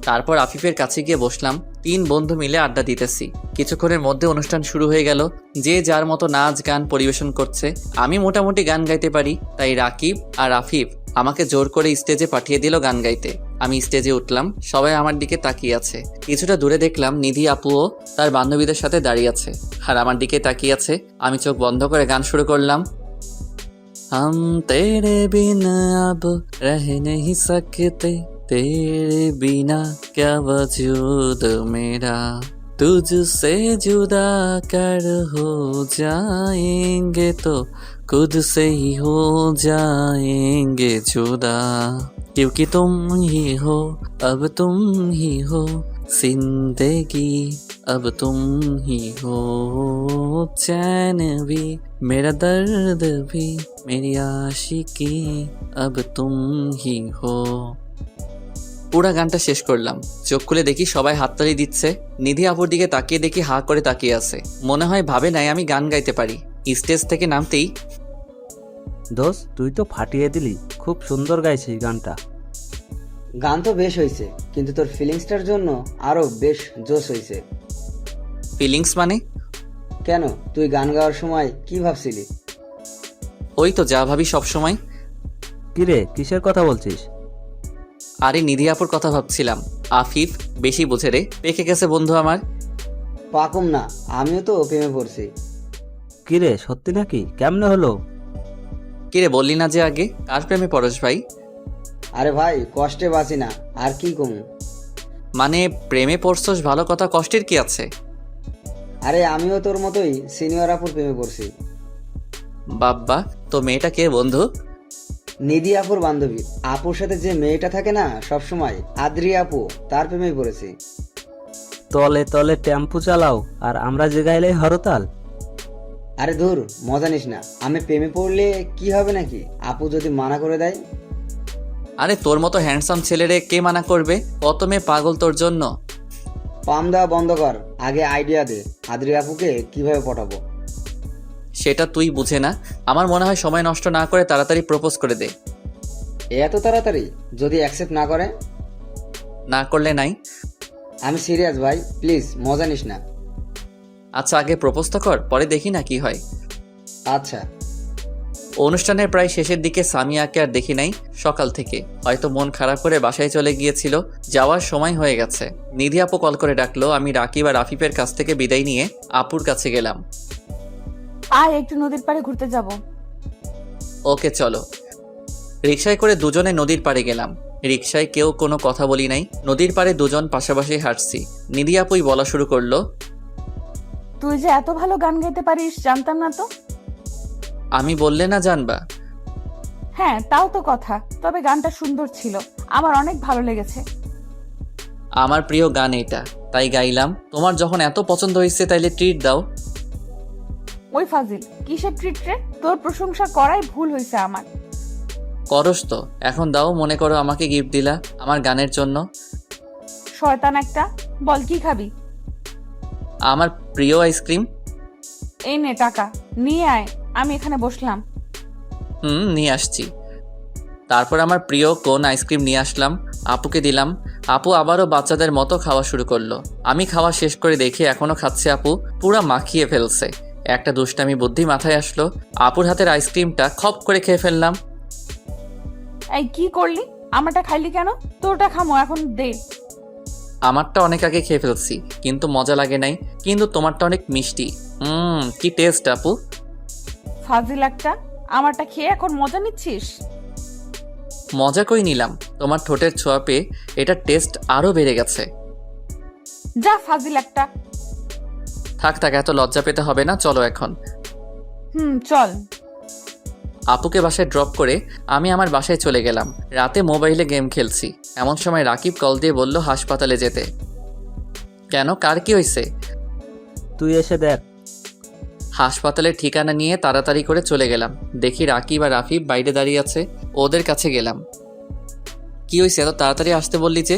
তারপর আফিফের কাছে গিয়ে বসলাম। 3 বন্ধু মিলে আড্ডা দিতেছি। কিছুক্ষণের মধ্যে অনুষ্ঠান শুরু হয়ে গেল। যে যার মতো নাচ গান পরিবেশন করছে। আমি মোটামুটি গান গাইতে পারি, তাই রাকিব আর আফিফ আমাকে জোর করে স্টেজে পাঠিয়ে দিল গান গাইতে। আমি স্টেজে উঠলাম, সবাই আমার দিকে তাকিয়ে আছে। কিছুটা দূরে দেখলাম নিধি আপুও তার বান্ধবীদের সাথে দাঁড়িয়ে আছে, আর আমার দিকে তাকিয়ে আছে। আমি চোখ বন্ধ করে গান শুরু করলাম। हम तेरे बिना अब रह नहीं सकते, तेरे बिना क्या वजूद मेरा, तुझसे जुदा कर हो जाएंगे तो खुद से ही हो जाएंगे जुदा, क्योंकि तुम ही हो, अब तुम ही हो जिंदगी, अब तुम ही हो चैन भी, मेरा दर्द भी, मेरी आशिकी, अब तुम ही हो। পুরা গানটা শেষ করলাম। চোখ খুলে দেখি সবাই হাততালি দিচ্ছে। নিধি আপুর দিকে তাকিয়ে দেখি হা করে তাকিয়ে আছে। মনে হয় ভাবে নাই আমি গান গাইতে পারি। স্টেজ থেকে নামতেই, দোস্ত তুই তো ফাটিয়ে দিলি, খুব সুন্দর গাইছিস গানটা। গান তো বেশ হয়েছে, কিন্তু তোর ফিলিংসটার জন্য আরো বেশ জোশ হয়েছে। ফিলিংস মানে? কেন, তুই গান গাওয়ার সময় কি ভাবছিলি? ওই তো যা ভাবি সব সময়। কিরে, কিসের কথা বলছিস? আরে নিধি আপুর কথা ভাবছিলাম। আফিফ বেশি বোঝে রে, পেকে গেছে বন্ধু আমার। পাকুম না, আমিও তো প্রেমে পড়ছি। কিরে সত্যি নাকি? কেমনে হলো? কিরে বললি না যে আগে? কার প্রেমে পরশ ভাই? আরে ভাই, কষ্টে বাঁচি না, আর কি কমু। মানে প্রেমে পড়ছস ভালো কথা, কষ্টের কি আছে? আরে আমিও তোর মতোই সিনিয়র আপুর প্রেমে পড়ছি। বাব্বা, তো মেয়েটা কে বন্ধু? নিধি আপুর বান্ধবী। আপুর সাথে যে মেয়েটা থাকে না সব সময়, আদ্রি আপু, তার প্রেমেই পড়েছি। তলে তলে টেম্পু চালাও আর আমরা যে গাইলে হরতাল। আরে ধুর, মজা নিস না। আমি প্রেমে পড়লে কি হবে নাকি, আপু যদি মানা করে দেয়? আরে তোর মতো হ্যান্ডসাম ছেলেরে কে মানা করবে? কত মেয়ে পাগল তোর জন্য। পাম দেওয়া বন্ধ কর, আগে আইডিয়া দে আদ্রি আপুকে কিভাবে পটাবো। সেটা তুই বুঝে না। আমার মনে হয় সময় নষ্ট না করে তাড়াতাড়ি প্রপোজ করে দে। এত তাড়াতাড়ি? যদি অ্যাকসেপ্ট না করে? না করলে নাই। আমি সিরিয়াস ভাই, প্লিজ মজা নিস না। আচ্ছা আগে প্রপোজ তো কর, পরে দেখি না কি হয়। আচ্ছা। অনুষ্ঠানের প্রায় শেষের দিকে সামিয়াকে আর দেখি নাই সকাল থেকে। হয়তো মন খারাপ করে বাসায় চলে গিয়েছিল। যাওয়ার সময় হয়ে গেছে। নিধি আপু কল করে ডাকলো। আমি রাকিব আর আফিফের কাছ থেকে বিদায় নিয়ে আপুর কাছে গেলাম। আয় একটু নদীর পাড়ে ঘুরতে যাব। ওকে চলো। রিকশায় করে দুজনে নদীর পাড়ে গেলাম। রিকশায় কেউ কোনো কথা বলি নাই। নদীর পাড়ে দুজন পাশাপাশি হাঁটছি। নিধি আপুই বলা শুরু করলো, তুই যে এত ভালো গান গাইতে পারিস জানতাম না তো। আমি বললে না জানবা? হ্যাঁ তাও তো কথা, তবে গানটা সুন্দর ছিল, আমার অনেক ভালো লেগেছে। আমার প্রিয় গান এটা, তাই গাইলাম। তোমার যখন এত পছন্দ হয়েছে তাইলে ট্রিট দাও। ওই ফাজিল, কিসের ট্রিট রে? তোর প্রশংসা করাই ভুল হয়েছে আমার। করস তো, এখন দাও। মনে করো আমাকে গিফট দিলা আমার গানের জন্য। শয়তান একটা, বল কি খাবি? আমার প্রিয় আইসক্রিম। এই নে টাকা, নিয়ে আয়, আমি এখানে বসলাম। নিয়ে আসছি। তারপর আমার প্রিয় কোন আইসক্রিম নিয়ে আসলাম, আপুকে দিলাম। আপু আবারও বাচ্চাদের মতো খাওয়া শুরু করলো। আমি খাওয়া শেষ করে দেখি এখনো খাচ্ছে আপু, পুরা মাখিয়ে ফেলছে। একটা দুষ্টামি বুদ্ধি মাথায় আসলো, আপুর হাতের আইসক্রিমটা খপ করে খেয়ে ফেললাম। এই কি করলি? আমারটা খাইলি কেন? তোরটা খামো এখন দে। আমারটা অনেক আগে খেয়ে ফেলছি, কিন্তু মজা লাগে নাই। কিন্তু তোমারটা অনেক মিষ্টি। কি টেস্ট আপু। ফাজিল একটা, আমারটা খেয়ে এখন মজা নিচ্ছিস? মজা করে নিলাম, তোমার ঠোঁটের ছোঁয়া পেয়ে এটার টেস্ট আরো বেড়ে গেছে। যা ফাজিল একটা। থাক থাক, এত লজ্জা পেতে হবে না, চলো এখন। চল। আপুকে বাসায় ড্রপ করে আমি আমার বাসায় চলে গেলাম। রাতে মোবাইলে গেম খেলছি, এমন সময় রাকিব কল দিয়ে বলল হাসপাতালে যেতে। কেন, কার কি হয়েছে? তুই এসে দেখ। হাসপাতালের ঠিকানা নিয়ে তাড়াতাড়ি করে চলে গেলাম। দেখি রাকিব আর আফিফ বাইরে দাঁড়িয়ে আছে। ওদের কাছে গেলাম। কি হয়েছে, এত তাড়াতাড়ি আসতে বললি যে?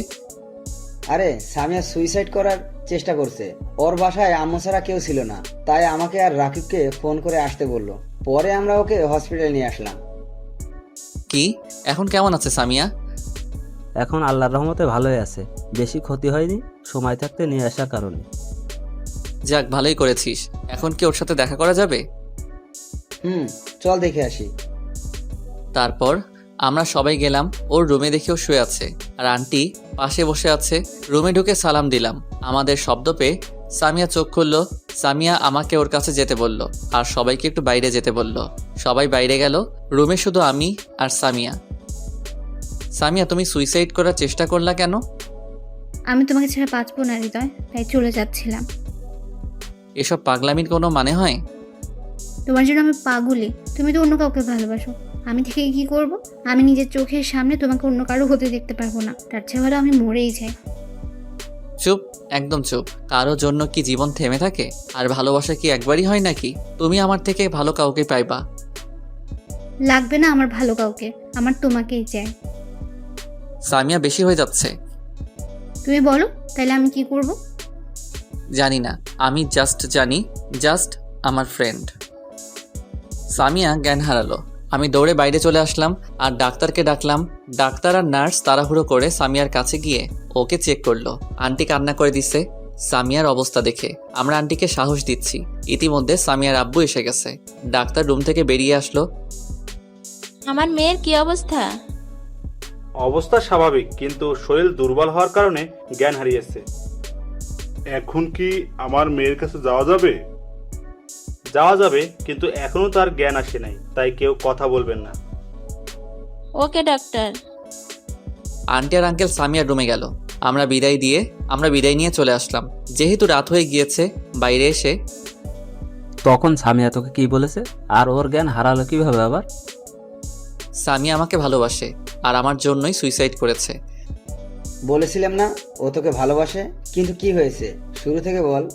আরে সামিয়া সুইসাইড করার চেষ্টা করছে। ওর বাসায় আম্মু ছাড়া কেউ ছিল না, তাই আমাকে আর রাকিবকে ফোন করে আসতে বললো। পরে আমরা ওকে হসপিটালে নিয়ে আসলাম। কি, এখন কেমন আছে সামিয়া? এখন আল্লাহর রহমতে ভালোই আছে, বেশি ক্ষতি হয়নি সময় থাকতে নিয়ে আসার কারণে। যাক, ভালোই করেছিস। এখন কি ওর সাথে দেখা করা যাবে? চল দেখে আসি। তারপর আমরা সবাই গেলাম। ওর রুমে দেখেও শুয়ে আছে, আর আন্টি পাশে বসে আছে। রুমে ঢুকে সালাম দিলাম। আমাদের শব্দ পেয়ে সামিয়া চোখ খুললো। সামিয়া আমাকে ওর কাছে যেতে বলল, আর সবাইকে একটু বাইরে যেতে বলল। সবাই বাইরে গেল। রুমে শুধু আমি আর সামিয়া। সামিয়া, তুমি সুইসাইড করার চেষ্টা করলা কেন? আমি তোমাকে ছাড়া বাঁচবো না হৃদয়, তাই চলে যাচ্ছিলাম। এসব পাগলামির কোনো মানে হয়? তোমার জন্য আমি পাগলি, তুমি তো অন্য কাউকে ভালোবাসো। আমি থেকে কি করব? আমি নিজের চোখের সামনে তোমাকে অন্য কারো হতে দেখতে পারবো না। তার চেয়ে ভালো আমি মরেই যাই। চুপ, একদম চুপ। কারোর জন্য কি জীবন থেমে থাকে? আর ভালোবাসা কি একবারই হয় নাকি? তুমি আমার থেকে ভালো কাউকে পাইবা। লাগবে না আমার ভালো কাউকে, আমার তোমাকেই চাই। সামিয়া, বেশি হয়ে যাচ্ছে। তুমি বলো তাহলে আমি কি করব? জানি না, আমি জাস্ট জানি, জাস্ট আমার ফ্রেন্ড। সামিয়া জ্ঞান হারালো। আমি দৌড়ে বাইরে চলে আসলাম আর ডাক্তারকে ডাকলাম। ডাক্তার আর নার্স তাড়াহুড়ো করে সামিয়ার কাছে গিয়ে ওকে চেক করলো। আন্টি কান্না করে দিচ্ছে সামিয়ার অবস্থা দেখে। আমরা আন্টিকে সাহস দিচ্ছি। ইতিমধ্যে সামিয়ার আব্বু এসে গেছে। ডাক্তার রুম থেকে বেরিয়ে আসলো। আমার মেয়ের কি অবস্থা? অবস্থা স্বাভাবিক, কিন্তু শরীর দুর্বল হওয়ার কারণে জ্ঞান হারিয়েছে। এখন কি আমার মেয়ের কাছে যাওয়া যাবে? যাওয়া যাবে, কিন্তু এখনো তার জ্ঞান আসে নাই, তাই কেউ কথা বলবেন না। ওকে ডাক্তার। আন্টি আর আঙ্কেল সামিয়ার রুমে গেল। আমরা বিদায় নিয়ে চলে আসলাম। যেহেতু রাত হয়ে গিয়েছে, বাইরে এসে তখন সামিয়া তোকে কি বলেছে? আর ওর জ্ঞান হারালো কিভাবে আবার? সামিয়া আমাকে ভালোবাসে আর আমার জন্যই সুইসাইড করেছে। বলেছিলাম না ও তোকে ভালোবাসে, কিন্তু কি হয়েছে শুরু থেকে বল।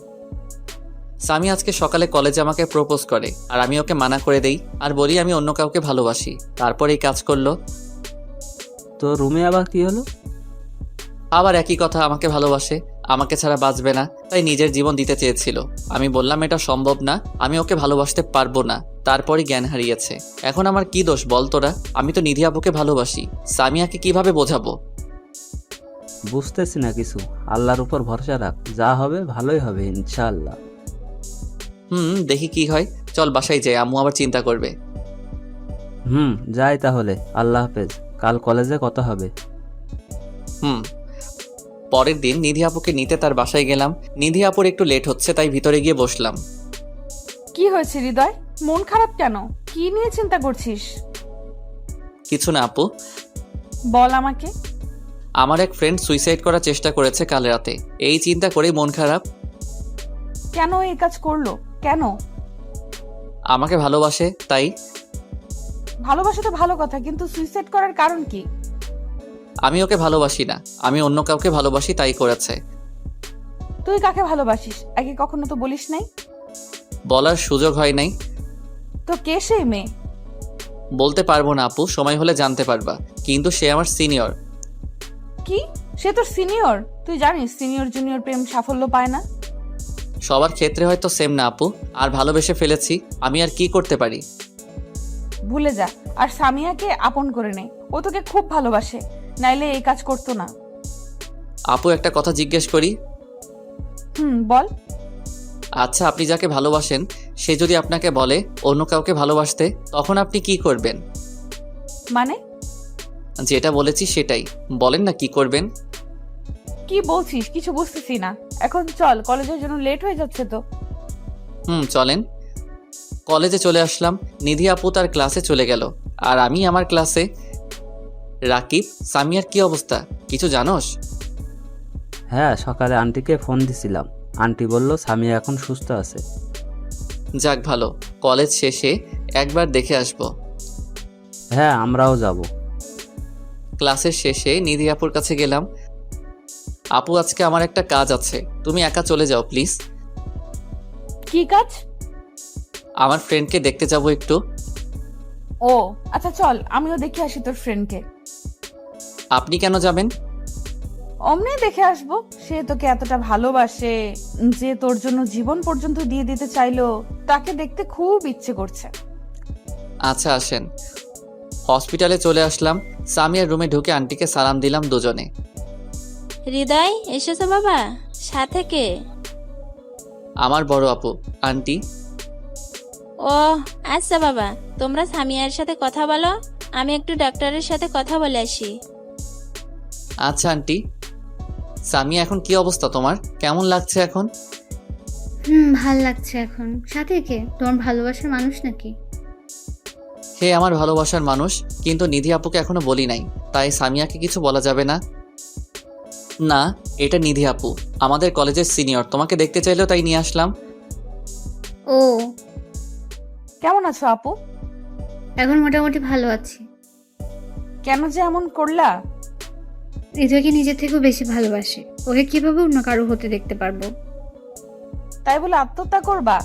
সামিয়া আজকে সকালে কলেজে আমাকে প্রপোজ করে, আর আমি ওকে মানা করে দেই আর বলি আমি অন্য কাউকে ভালোবাসি। তারপর এই কাজ করলো। তো রুমে আবার কি হলো? আবার একই কথা, আমাকে ভালোবাসে, আমাকে ছাড়া বাঁচবে না, তাই নিজের জীবন দিতে চেয়েছিল। আমি বললাম এটা সম্ভব না, আমি ওকে ভালোবাসতে পারবো না। তারপরই জ্ঞান হারিয়েছে। এখন আমার কি দোষ বল তোরা? আমি তো নিধি আপুকে ভালোবাসি, সামিয়াকে কিভাবে বোঝাবো? বুঝতেছি না কিছু। আল্লাহর উপর ভরসা রাখ, যা হবে ভালোই হবে ইনশাআল্লাহ। দেখি কি হয়। চল বাসায় যাই, আম্মু আবার চিন্তা করবে। যাই তাহলে, আল্লাহ হাফেজ, কাল কলেজে কথা হবে। পরের দিন নিধি আপুকে নিতে তার বাসায় গেলাম। নিধি আপুর একটু লেট হচ্ছে, তাই ভিতরে গিয়ে বসলাম। কি হয়েছে হৃদয়, মন খারাপ কেন? কি নিয়ে চিন্তা করছিস? কিছু না আপু, বল আমাকে। আমার এক ফ্রেন্ড সুইসাইড করার চেষ্টা করেছে কাল রাতে, এই চিন্তা করেই মন খারাপ। কেন এই কাজ করলো? কেন? আমাকে ভালোবাসে তাই। ভালোবাসা তো ভালো কথা, কিন্তু সুইসাইড করার কারণ কি? আমি ওকে ভালোবাসি না, আমি অন্য কাউকে ভালোবাসি তাই করেছে। তুই কাকে ভালোবাসিস আগে কখনো তো বলিস নাই। বলার সুযোগ হয় নাই। তো কে সেই মেয়ে? বলতে পারবো না আপু, সময় হলে জানতে পারবা, কিন্তু সে আমার সিনিয়র। কি? সে তোর সিনিয়র? তুই জানিস সিনিয়র জুনিয়র প্রেম সাফল্য পায় না। সবার ক্ষেত্রে হয়তো সেম না আপু, আর ভালোবেসে ফেলেছি, আমি আর কি করতে পারি। ভুলে যা, আর সামিয়াকে আপন করে নে, ও তোকে খুব ভালোবাসে, নাইলে এই কাজ করতো না। আপু একটা কথা জিজ্ঞেস করি? বল। আচ্ছা, আপনি যাকে ভালোবাসেন সে যদি আপনাকে বলে অন্য কাউকে ভালোবাসতে, তখন আপনি কি করবেন? মানে? যেটা বলেছি সেটাই বলেন না, কি করবেন? কি বলছিস কিছু বুঝতেছি না। এখন চল, কলেজের জন্য লেট হয়ে যাচ্ছে তো। চলেন। কলেজে চলে আসলাম। নিধি আপু তার ক্লাসে চলে গেল, আর আমি আমার ক্লাসে। রাকিব, সামিয়ার কি অবস্থা কিছু জানোস? হ্যাঁ, সকালে আন্টিকে ফোন দিছিলাম, আন্টি বলল সামিয়া এখন সুস্থ আছে। যাক ভালো, কলেজ শেষে একবার দেখে আসবো। হ্যাঁ, আমরাও যাব। ক্লাসের শেষে নিধি আপুর কাছে গেলাম। আপু, আজকে আমার একটা কাজ আছে, তুমি একা চলে যাও প্লিজ। কি কাজ? আমার ফ্রেন্ডকে দেখতে যাব একটু। ও আচ্ছা, চল আমিও দেখে আসি তোর ফ্রেন্ডকে। আপনি কেন যাবেন? অমনি দেখে আসবো। সে তোকে এতটা ভালোবাসে যে তোর জন্য জীবন পর্যন্ত দিয়ে দিতে চাইলো, তাকে দেখতে খুব ইচ্ছে করছে। আচ্ছা আসেন। হসপিটালে চলে আসলাম। সামিয়ার রুমে ঢুকে আন্টিকে সালাম দিলাম দুজনে। হৃদয় এসেছো বাবা? সাথে কে? আমার বড় আপু। আন্টি? ও আচ্ছা বাবা, তোমরা সামিয়ার সাথে কথা বলো, আমি একটু ডাক্তারের সাথে কথা বলে আসি। আচ্ছা আন্টি। সামিয়া, এখন কি অবস্থা তোমার? কেমন লাগছে এখন? ভাল লাগছে এখন। সাথে কে? তোমার ভালোবাসার মানুষ নাকি? হে আমার ভালোবাসার মানুষ, কিন্তু নিধি আপুকে এখনো বলি নাই, তাই সামিয়াকে কিছু বলা যাবে না। না, এটা নিধি আপু, আমাদের কলেজের সিনিয়র, তোমাকে দেখতে চাইলো তাই নিয়ে আসলাম। ও, কেমন আছো আপু? এখন মোটামুটি ভালো আছি। কেন যে এমন করলা? হৃদয়কে নিজের থেকেও বেশি ভালোবাসে, ওকে কিভাবে অন্য কারো হতে দেখতে পারবো? তাই বলে আত্মহত্যা করবা?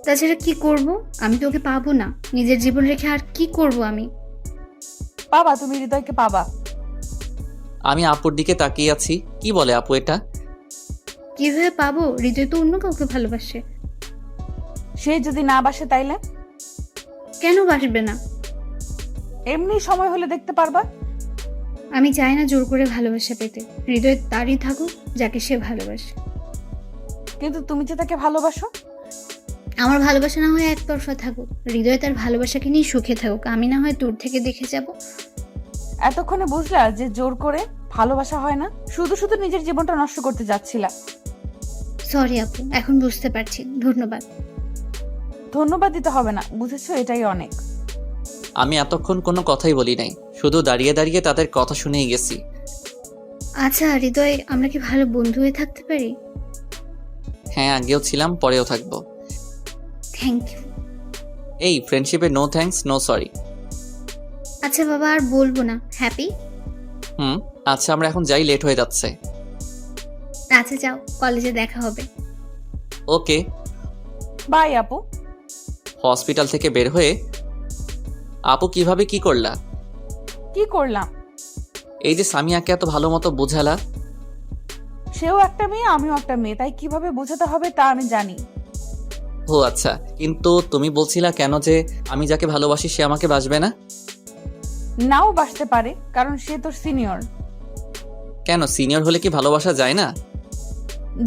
তাছাড়া কি করব? আমি তো ওকে পাবো না, নিজের জীবন রেখে আর কি করব আমি? পাবা, তুমি হৃদয়কে পাবা। আমি আপুর দিকে তাকিয়ে আছি, কি বলে আপু এটা? কিভাবে পাবো? হৃদয় তো অন্য কাউকে ভালোবাসে। সে যদি না বাসে তাইলে? কেন বাসবে না? এমনি সময় হলে দেখতে পারবা। আমি চাই না জোর করে ভালোবাসা পেতে, হৃদয় তারই থাকুক যাকে সে ভালোবাসে। কিন্তু তুমি যে তাকে ভালোবাসো। আমার ভালোবাসা না হয় একতরফা থাকুক, হৃদয় তার ভালোবাসাকে নিয়ে সুখে থাকুক, আমি না হয় দূর থেকে দেখে যাব। এতক্ষণে বুঝলা যে জোর করে ভালোবাসা হয় না, শুধু শুধু নিজের জীবনটা নষ্ট করতে যাচ্ছিলা। সরি আপু, এখন বুঝতে পারছি, ধন্যবাদ। ধন্যবাদ দিতে হবে না, বুঝেছো, এটাই অনেক। আমি এতক্ষণ কোনো কথাই বলি নাই, শুধু দাঁড়িয়ে দাঁড়িয়ে তাদের কথা শুনেই গেছি। আচ্ছা হৃদয়, আমরা কি ভালো বন্ধু হয়ে থাকতে পারি? হ্যাঁ, আগেও ছিলাম, পরেও থাকবো। Thank you. এই ফ্রেন্ডশিপে নো থ্যাঙ্কস নো সরি। আচ্ছা বাবা, আর বলবো না, হ্যাপি? আচ্ছা, আমরা এখন যাই, লেট হয়ে যাচ্ছে। আচ্ছা যাও, কলেজে দেখা হবে। ওকে বাই আপু। হসপিটাল থেকে বের হয়ে, আপু কিভাবে কি করলা? কি করলাম? এই যে সামিয়াকে এত ভালো মতো বুঝালা। সেও একটা মেয়ে, আমিও একটা মেয়ে, তাই কিভাবে বোঝাতে হবে তা আমি জানি। ও আচ্ছা, কিন্তু তুমি বলছিলা কেন যে আমি যাকে ভালোবাসি সে আমাকে বাসবে না? নাও বাসতে পারে, কারণ সে তোর সিনিয়র। কেন, সিনিয়র হলে কি ভালোবাসা যায় না?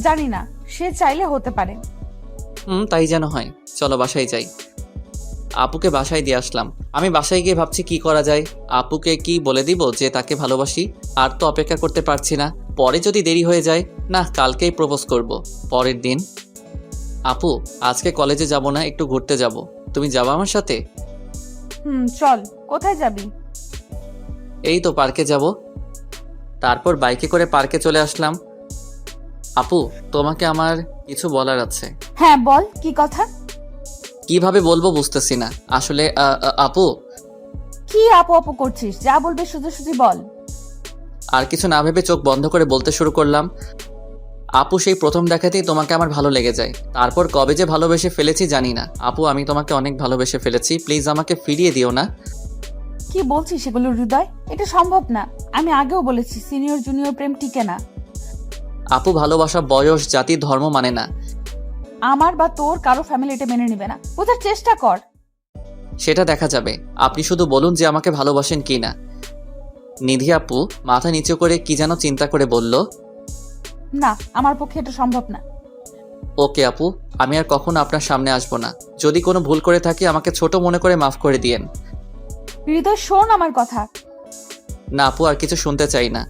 জানি না, সে চাইলে হতে পারে। তাই যেন হয়, চলো বাসায় যাই। আপুকে বাসায় দিয়ে আসলাম। আমি বাসায় গিয়ে ভাবছি কি করা যায়। আপুকে কি বলে দিব যে তাকে ভালোবাসি? আর তো অপেক্ষা করতে পারছি না। পরে যদি দেরি হয়ে যায়, না কালকেই প্রপোজ করব। পরের দিন, আপু আজকে কলেজে যাব না, একটু ঘুরতে যাব। তুমি যাবা আমার সাথে? চল। কোথায় যাবি? এই তো পার্কে যাব। তারপর বাইকে করে পার্কে চলে আসলাম। আপু তোমাকে আমার কিছু বলার আছে। হ্যাঁ বল, কি কথা? কিভাবে বলবো বুঝতেছি না আসলে। আপু, কি আপু আপু করছিস? যা বলবি সোজাসুজি বল। আর কিছু না ভেবে চোখ বন্ধ করে বলতে শুরু করলাম। আপু সেই প্রথম দেখাতেই তোমাকে আমার ভালো লেগে যায়। তারপর কবে যে ভালোবেসে ফেলেছি জানি না। আপু আমি তোমাকে অনেক ভালোবেসে ফেলেছি, প্লিজ আমাকে ফিরিয়ে দিও না। কি বলছিস সেগুলো হৃদয়? এটা সম্ভব না। আমি আগেও বলেছি সিনিয়র জুনিয়র প্রেম টিকে না। আপু ভালোবাসা বয়স, জাতি, ধর্ম মানে না। আমার বা তোর কারো ফ্যামিলি এটা মেনে নিবে না। বোঝার চেষ্টা কর। সেটা দেখা যাবে। আপনি শুধু বলুন যে আমাকে ভালোবাসেন কি না। নিধি আপু মাথা নিচু করে কি যেন চিন্তা করে বলল, না, আমার পক্ষে এটা সম্ভব না। ওকে আপু, আমি আর কখনো আপনার সামনে আসবো না। যদি কোনো ভুল করে থাকি আমাকে ছোট মনে করে মাফ করে দিয়েন। হৃদয় শোন আমার কথা। না আপু, আর কিছু শুনতে চাই না।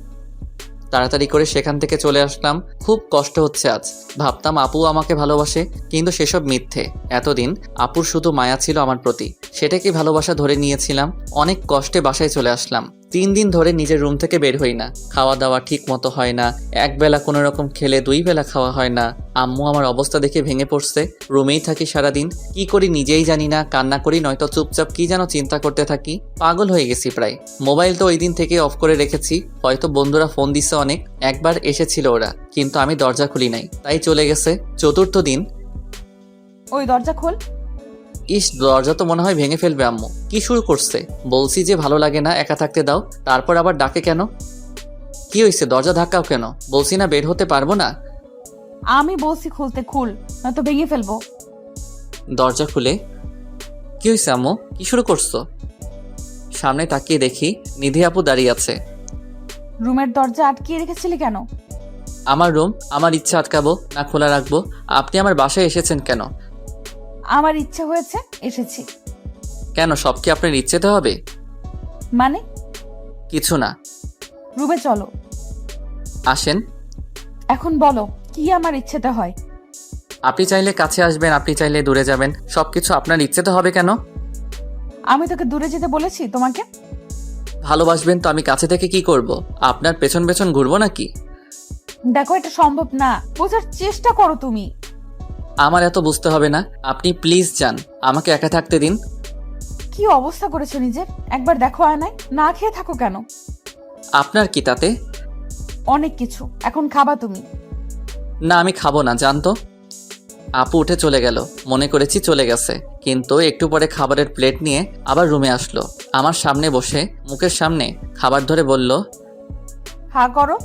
তাড়াতাড়ি করে সেখান থেকে চলে আসলাম। খুব কষ্ট হচ্ছে আজ। ভাবতাম আপু আমাকে ভালোবাসে, কিন্তু সেসব মিথ্যে। এতদিন আপুর শুধু মায়া ছিল আমার প্রতি, সেটাকে ভালোবাসা ধরে নিয়েছিলাম। অনেক কষ্টে বাসায় চলে আসলাম। 3 দিন ধরে নিজের রুম থেকে বের হই না। খাওয়া দাওয়া ঠিক মতো হয় না। একবেলা কোনো রকম খেলে 2 বেলা খাওয়া হয় না। আম্মু আমার অবস্থা দেখে ভেঙে পড়ছে। রুমেই থাকি সারাদিন। কি করি নিজেই জানি না। কান্না করি, নয়তো চুপচাপ কি যেন চিন্তা করতে থাকি। পাগল হয়ে গেছি প্রায়। মোবাইল তো ওই দিন থেকে অফ করে রেখেছি। হয়তো বন্ধুরা ফোন দিছে অনেক। একবার এসেছিল ওরা, কিন্তু আমি দরজা খুলি নাই, তাই চলে গেছে। 4র্থ দিন। ওই দরজা খোল। ইস, দরজা তো মনে হয় ভেঙে ফেলবে আম্মু। কি শুরু করছে? বলছি যে ভালো লাগে না, একা থাকতে দাও। তারপর আবার ডাকে কেন? কি হয়েছে? দরজা ধাক্কাও কেন? বলছি না বের হতে পারবো না। আমি বলছি খুলতে, খুল, নয়তো ভেঙে ফেলবো। দরজা খুলে, কি হয়েছে আম্মু? কি শুরু করছো? সামনে তাকিয়ে দেখি নিধি আপু দাঁড়িয়ে আছে। রুমের দরজা আটকিয়ে রেখেছিলি কেন? আমার রুম, আমার ইচ্ছা আটকাবো না খোলা রাখবো? আপনি আমার বাসায় এসেছেন কেন? আমার ইচ্ছে হয়েছে, এসেছি। কেন, সব কি আপনার ইচ্ছেতে হবে? মানে? কিছু না। রুমে চলো। আসেন। এখন বলো, কি আমার ইচ্ছেতে হয়? আপনি চাইলে কাছে আসবেন, আপনি চাইলে দূরে যাবেন। সবকিছু আপনার ইচ্ছেতে হবে কেন? আমি তোকে দূরে যেতে বলেছি তোমাকে? ভালোবাসবেন তো আমি কাছে থেকে কি করব? আপনার পেছন পেছন ঘুরবো নাকি? দেখো এটা সম্ভব না। বোঝার চেষ্টা করো তুমি। আমার এত বুঝতে হবে না। আপনি প্লিজ যান, আমাকে একা থাকতে দিন। কি অবস্থা করেছো নিজের? একবার দেখো আয়নায়। না খেয়ে থাকো কেন? আপনার কি তাতে? অনেক কিছু। এখন খাবা তুমি। না আমি খাবো না, জানতো। আপু উঠে চলে গেল। মনে করেছি চলে গেছে, কিন্তু একটু পরে খাবারের প্লেট নিয়ে আবার রুমে আসলো। আমার সামনে বসে মুখের সামনে খাবার ধরে বলল, হা করো।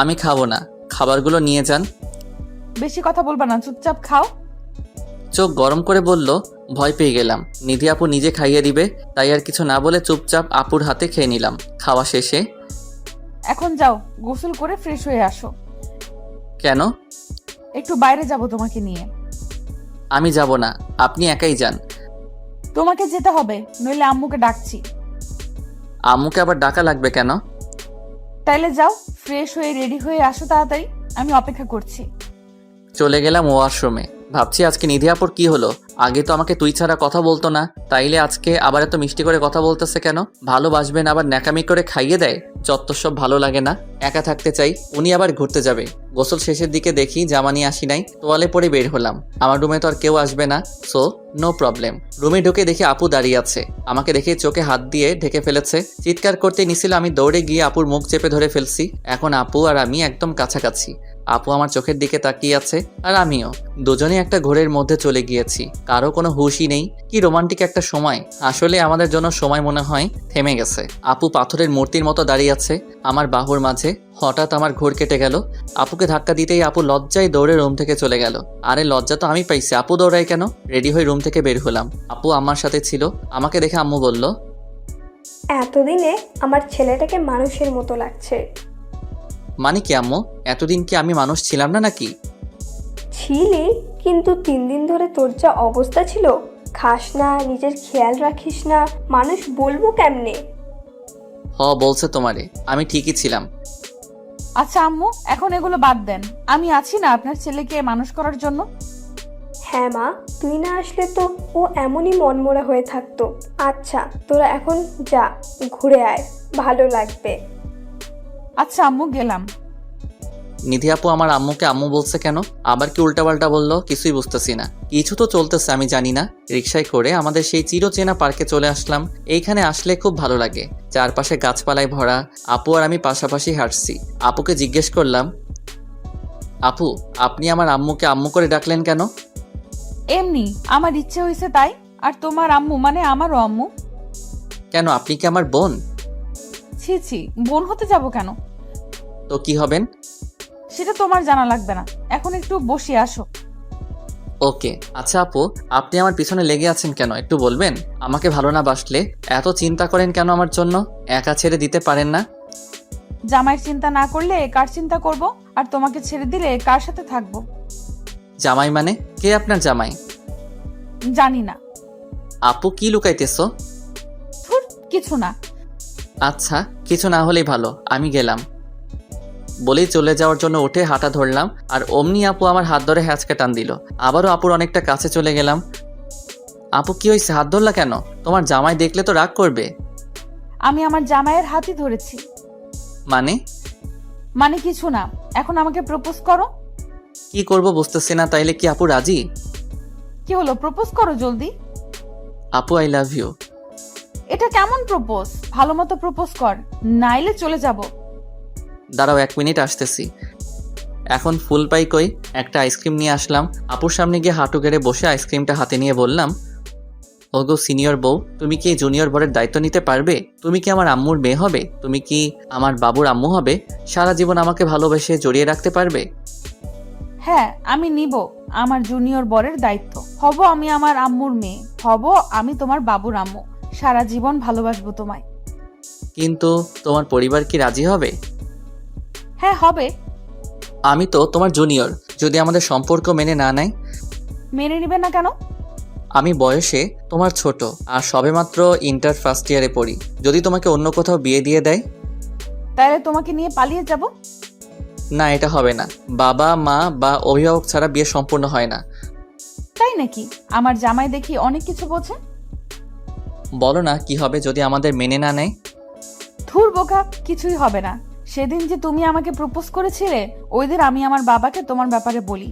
আমি খাবো না, খাবারগুলো নিয়ে যান। বেশি কথা বলবা না, চুপচাপ খাও। চোখ গরম করে বলল, ভয় পেয়ে গেলাম। নিধি আপু নিজে খাইয়ে দিবে, তাই আর কিছু না বলে চুপচাপ আপুর হাতে খেয়ে নিলাম। খাওয়া শেষে, এখন যাও, গোসল করে ফ্রেশ হয়ে আসো। কেন? একটু বাইরে যাব তোমাকে নিয়ে। আমি যাব না, আপনি একাই যান। তোমাকে যেতে হবে, নইলে আম্মুকে ডাকছি। আম্মুকে আবার ডাকা লাগবে কেন? তাইলে যাও, ফ্রেশ হয়ে রেডি হয়ে আসো তাড়াতাড়ি। আমি অপেক্ষা করছি। চলে গেলাম ওয়াশরুমে। ভাবছি আজকে নিধি আপুর কি হলো? আগে তো আমাকে তুই ছাড়া কথা বলতো না, তাইলে আজকে আবার এত মিষ্টি করে কথা বলতেছে কেন? ভালোবাসবেন আবার ন্যাকামি করে খাইয়ে দেয়। যত সব ভালো লাগে না। একা থাকতে চাই। উনি আবার ঘুরতে যাবে। গোসল শেষের দিকে দেখি জামা নিয়ে আসি নাই, তোয়ালে পরে বের হলাম। আমার রুমে তো আর কেউ আসবে না, সো নো প্রবলেম। রুমে ঢুকে দেখি আপু দাঁড়িয়ে আছে। আমাকে দেখে চোখে হাত দিয়ে ঢেকে ফেলেছে। চিৎকার করতে নিছিল, আমি দৌড়ে গিয়ে আপুর মুখ চেপে ধরে ফেলছি। এখন আপু আর আমি একদম কাছাকাছি। আপু আমার চোখের দিকে তাকিয়ে আছে, আর আমিও। দুজনে একটা ঘোরের মধ্যে চলে গিয়েছি। কারো কোনো হুঁশই নেই। কি রোমান্টিক একটা সময়। আসলে আমাদের জন্য সময় মনে হয় থেমে গেছে। আপু পাথরের মূর্তির মতো দাঁড়িয়ে আছে আমার বাহুর মাঝে। হঠাৎ আমার ঘোর কেটে গেল। আপুকে ধাক্কা দিতেই আপু লজ্জায় দৌড়ে রুম থেকে চলে গেল। আরে লজ্জা তো আমি পাইছি, আপু দৌড়ায় কেন? রেডি হয়ে রুম থেকে বের হলাম। আপু আমার সাথে ছিল। আমাকে দেখে আম্মু বলল, এতদিনে আমার ছেলেটাকে মানুষের মতো লাগছে। মানে কি আম্মু? এতদিন কি আমি মানুষ ছিলাম না নাকি? ছিলি, কিন্তু 3 দিন ধরে তোর যা অবস্থা ছিল খাস না, নিজের খেয়াল রাখিস না, মানুষ বলবো কেমনে? বলছে তোমারে, আমি ঠিকই ছিলাম। আচ্ছা আম্মু, এখন এগুলো বাদ দেন। আমি আছি না আপনার ছেলেকে মানুষ করার জন্য। হ্যাঁ মা, তুই না আসলে তো ও এমনই মনমরা হয়ে থাকতো। আচ্ছা তোরা এখন যা, ঘুরে আয়, ভালো লাগবে। আচ্ছা আম্মু, গেলাম। নিধি আপু আমার আম্মুকে আম্মু বলছে কেন? আবার কি উল্টাপাল্টা বললো? কিছুই বুঝতেছি না। কিছু তো চলতেছে, আমি জানি না। রিকশায় করে আমাদের সেই চিরচেনা পার্কে চলে আসলাম। এইখানে আসলে খুব ভালো লাগে, চারপাশে গাছপালায় ভরা। আপু আর আমি পাশাপাশি হাঁটছি। আপুকে জিজ্ঞেস করলাম, আপু আপনি আমার আম্মুকে আম্মু করে ডাকলেন কেন? এমনি আমার ইচ্ছে হয়েছে তাই। আর তোমার আম্মু মানে আমারও আম্মু। কেন, আপনি কি আমার বোন? ছি ছি, বোন হতে যাব কেন? তো কি হবেন? সেটা তোমার জানা লাগবে না। এখন একটু বসে আসো। ওকে। আচ্ছা আপু, আপনি আমার পিছনে লেগে আছেন কেন একটু বলবেন? আমাকে ভালো না বাসলে এত চিন্তা করেন কেন আমার জন্য? একা ছেড়ে দিতে পারেন না? জামাইয়ের চিন্তা না করলে কার চিন্তা করব? আর তোমাকে ছেড়ে দিলে কার সাথে থাকবো? জামাই মানে? কে আপনার জামাই? জানি না। আপু কি লুকাইতেছো? ধুর, কিছু না। আচ্ছা, কিছু না হলেই ভালো, আমি গেলাম। বলেই চলে যাওয়ার জন্য উঠে হাঁটা ধরলাম, আর অমনি আপু আমার হাত ধরে হ্যাঁচকা টান দিল। আবারও আপুর অনেকটা কাছে চলে গেলাম। আপু কি হয়েছে, হাত ধরলা কেন? তোমার জামাই দেখলে তো রাগ করবে। আমি আমার জামাইয়ের হাতই ধরেছি। মানে কিছু না। এখন আমাকে প্রপোজ করো। কি করব বুঝতেছি না। তাইলে কি আপু রাজি? কি হলো, প্রপোজ করো জলদি। আপু আই লাভ ইউ। এটা কেমন প্রপোজ? ভালো মতো প্রপোজ কর, নাইলে চলে যাব। দাঁড়াও 1 মিনিট আসতেছি। এখন ফুল পাই কই? একটা আইসক্রিম নিয়ে আসলাম। আপুর সামনে গিয়ে হাঁটু গেড়ে বসে আইসক্রিমটা হাতে নিয়ে বললাম, ওগো সিনিয়র বউ, তুমি কি জুনিয়র বরের দায়িত্ব নিতে পারবে? তুমি কি আমার আম্মুর মেয়ে হবে? তুমি কি আমার বাবুর আম্মু হবে? সারা জীবন আমাকে ভালোবেসে জড়িয়ে রাখতে পারবে? হ্যাঁ, আমি নিব আমার জুনিয়র বরের দায়িত্ব। হব আমি আমার আম্মুর মেয়ে, হব আমি তোমার বাবুর আম্মু। সারা জীবন ভালোবাসবো তোমায়। কিন্তু তোমার পরিবার কি রাজি হবে? হ্যাঁ হবে। আমি তো তোমার জুনিয়র, যদি আমাদের সম্পর্ক মেনে না নেয়? মেনে নিবে না কেন? আমি বয়সে তোমার ছোট, আর সবেমাত্র ইন্টার ফার্স্ট ইয়ারে পড়ি। যদি তোমাকে অন্য কোথাও বিয়ে দিয়ে দেয়? তাহলে তোমাকে নিয়ে পালিয়ে যাব। না, এটা হবে না। বাবা মা বা অভিভাবক ছাড়া বিয়ে সম্পূর্ণ হয় না। তাই নাকি? আমার জামাই দেখি অনেক কিছু বোঝে। বলো না কি হবে যদি আমাদের মেনে না নেয়? ধুর বোকা, কিছুই হবে না। সেদিন যে তুমি আমাকে প্রপোজ করেছিলে, ওই দিন আমি আমার বাবাকে তোমার ব্যাপারে বলি।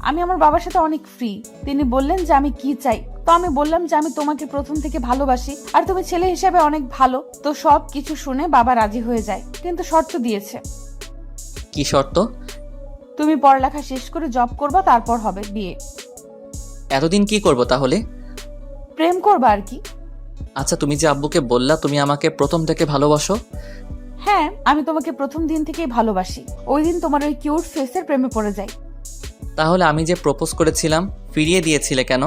আমি আমার বাবার সাথে অনেক ফ্রি। তিনি বললেন যে আমি কি চাই, তো আমি বললাম যে আমি তোমাকে প্রথম থেকে ভালোবাসি, আর তুমি ছেলে হিসেবে অনেক ভালো। তো সব কিছু শুনে বাবা রাজি হয়ে যায়, কিন্তু শর্ত দিয়েছে। কি শর্ত? তুমি পড়ালেখা শেষ করে জব করবা, তারপর হবে বিয়ে। এতদিন কি করব তাহলে? প্রেম করবা আর কি। আচ্ছা, তুমি যে আব্বুকে বললা তুমি আমাকে প্রথম থেকে ভালোবাসো? হ্যাঁ, আমি তোমাকে প্রথম দিন থেকেই ভালোবাসি। ওই দিন তোমার ওই কিউট ফেসের প্রেমে পড়ে যাই। তাহলে আমি যে প্রপোজ করেছিলাম ফিরিয়ে দিয়েছিলে কেন?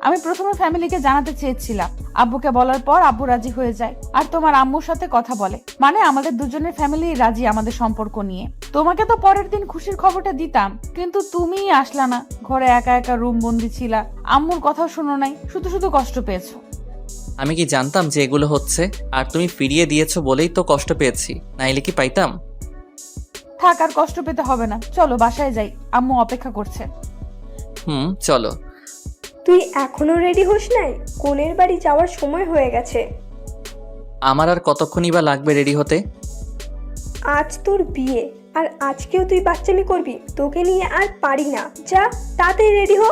আমি প্রথমে ফ্যামিলিকে জানাতে চেয়েছিলাম। আব্বুকে বলার পর আব্বু রাজি হয়ে যায়, আর তোমার আম্মুর সাথে কথা বলে। মানে আমাদের দুজনের ফ্যামিলি রাজি আমাদের সম্পর্ক নিয়ে। তোমাকে তো পরের দিন খুশির খবরটা দিতাম, কিন্তু তুমিই আসলা না। ঘরে একা একা রুম বন্দি ছিলা, আম্মুর কথাও শোনো নাই, শুধু শুধু কষ্ট পেয়েছো। আমি কি জানতাম যে এগুলো হচ্ছে? আর তুমি ফিরিয়ে দিয়েছো বলেই তো কষ্ট পেয়েছি, নাইলে কি পাইতাম? থাক, আর কষ্ট পেতে হবে না, চলো বাসায় যাই, আম্মু অপেক্ষা করছে। চলো। তুই এখনো রেডি হোস নাই? কোনের বাড়ি যাওয়ার সময় হয়ে গেছে। আমার আর কতক্ষণই বা লাগবে রেডি হতে? আজ তোর বিয়ে, আর আজকেও তুই বাচ্চামি করবি? তোকে নিয়ে আর পারি না, যা তাড়াতাড়ি রেডি হ।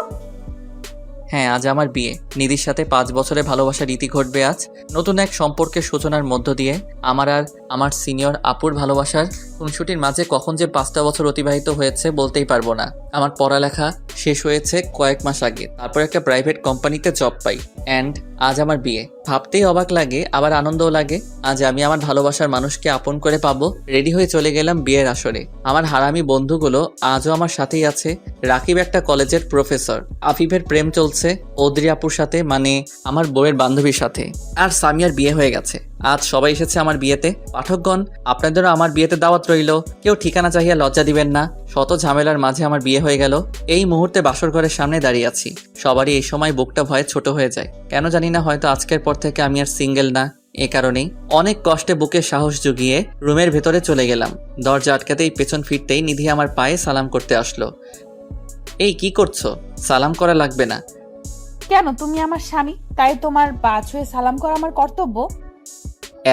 হ্যাঁ, আজ আমার বিয়ে। নিধির সাথে 5 বছরের ভালোবাসার রীতি ঘটবে আজ। নতুন এক সম্পর্কের সূচনার মধ্য দিয়ে আমার আর আমার সিনিয়র আপুর ভালোবাসার খুনসুটির মাঝে কখন যে 5টা বছর অতিবাহিত হয়েছে বলতেই পারবো না। আমার পড়ালেখা শেষ হয়েছে কয়েক মাস আগে, তারপর একটা প্রাইভেট কোম্পানিতে জব পাই, অ্যান্ড আজ আমার বিয়ে। ভাবতেই অবাক লাগে, আবার আনন্দও লাগে। আজ আমি আমার ভালোবাসার মানুষকে আপন করে পাবো। রেডি হয়ে চলে গেলাম বিয়ের আসরে। আমার হারামি বন্ধুগুলো আজও আমার সাথেই আছে। রাকিব একটা কলেজের প্রফেসর, আফিফের প্রেম চলছে অদ্রি আপুর সাথে, মানে আমার বউয়ের বান্ধবীর সাথে, আর সামিয়ার বিয়ে হয়ে গেছে। আজ সবাই এসেছে আমার বিয়েতে। পাঠকগণ, আপনাদেরও আমার বিয়েতে দাওয়াত রইল। কেউ ঠিকানা চাহিয়া লজ্জা দিবেন না। শত ঝামেলার মাঝে আমার বিয়ে হয়ে গেল। এই মুহূর্তে বাসর ঘরের সামনে দাঁড়িয়ে আছি। সবারই এই সময় বুকটা ভয়ে ছোট হয়ে যায়। কেন জানি না, হয়তো আজকের পর থেকে আমি আর সিঙ্গেল না। এ কারণেই অনেক কষ্টে বুকে সাহস জুগিয়ে রুমের ভেতরে চলে গেলাম। দরজা আটকাতেই পেছন ফিরতেই নিধি আমার পায়ে সালাম করতে আসলো। এই কি করছো? সালাম করা লাগবে না। কেন, তুমি আমার স্বামী, তাই তোমার পা ছুঁয়ে সালাম করা আমার কর্তব্য?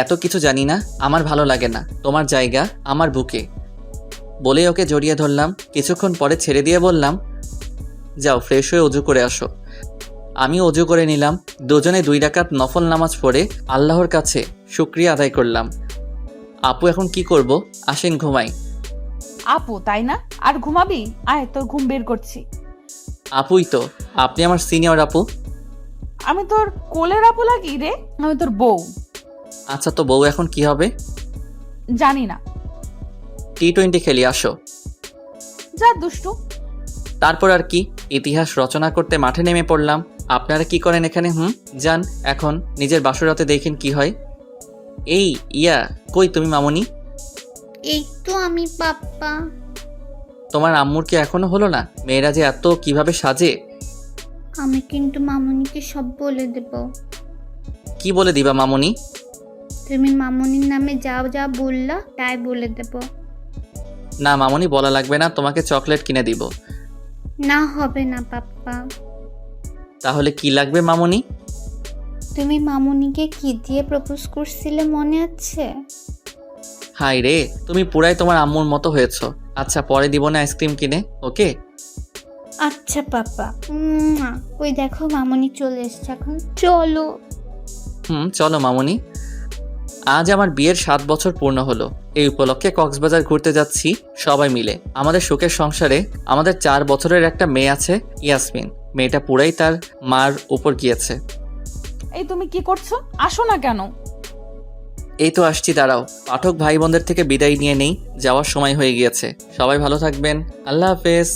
এত কিছু জানি না, আমার ভালো লাগে না। তোমার জায়গা আমার বুকে। বলে ওকে জড়িয়ে ধরলাম। কিছুক্ষণ পরে ছেড়ে দিয়ে বললাম, যাও ফ্রেশ হয়ে অজু করে আসো। আমি অজু করে নিলাম। দুজনে 2 রাকাত নফল নামাজ পড়ে আল্লাহর কাছে শুকরিয়া আদায় করলাম। আপু এখন কি করব? আসেন ঘুমাই। আপু তাই না? আর ঘুমাবি? আয়, তোর ঘুম বের করছি। আপুই তো, আপনি আমার সিনিয়র আপু। আমি তোর কোলের আপু লাগি রে? আমি তোর বউ। আচ্ছা, তো বউ এখন কি হবে? জানি না। T20 খেলি, আসো। যা দুষ্টু। তারপর আর কি, ইতিহাস রচনা করতে মাঠে নেমে পড়লাম। আপনারা কি করেন এখানে? যান এখন নিজের বাসরাতে দেখেন কি হয়। এই ইয়া, কই তুমি মামুনি? এই তো আমি পাপ্পা। তোমার আম্মুর কি এখনো হলো না? মেয়েরা যে এত কিভাবে সাজে। আমি কিন্তু মামুনিকে সব বলে দেব। কি বলে দিবা মামুনি? তুমি মামুনির নামে যা যা বললা তাই বলে দেব। না মামুনি, বলা লাগবে না, তোমাকে চকলেট কিনে দিব। না হবে না পাপ্পা। তাহলে কি লাগবে মামুনি? তুমি মামুনিকে কি দিয়ে প্রপোজ করছিলে মনে আছে? হাই রে, তুমি পুরাই তোমার আম্মুর মতো হয়েছো। আচ্ছা, পরে দিব না আইসক্রিম কিনে, ওকে? আচ্ছা পাপ্পা। ওই দেখো মামুনি চলে এসছে, এখন চলো। চলো মামুনি। আজ আমার বিয়ের 7 বছর পূর্ণ হলো। এই উপলক্ষে কক্সবাজার ঘুরতে যাচ্ছি সবাই মিলে। আমাদের সুখের সংসারে আমাদের 4 বছরের একটা মেয়ে আছে, ইয়াসমিন। মেয়েটা পুরাই তার মার উপর গিয়েছে। এই তুমি কি করছো? আসো না কেন? এই তো আসছি, দাঁড়াও। পাঠক ভাই বোনদের থেকে বিদায় নিয়ে নেই, যাওয়ার সময় হয়ে গিয়েছে। সবাই ভালো থাকবেন, আল্লাহ হাফেজ।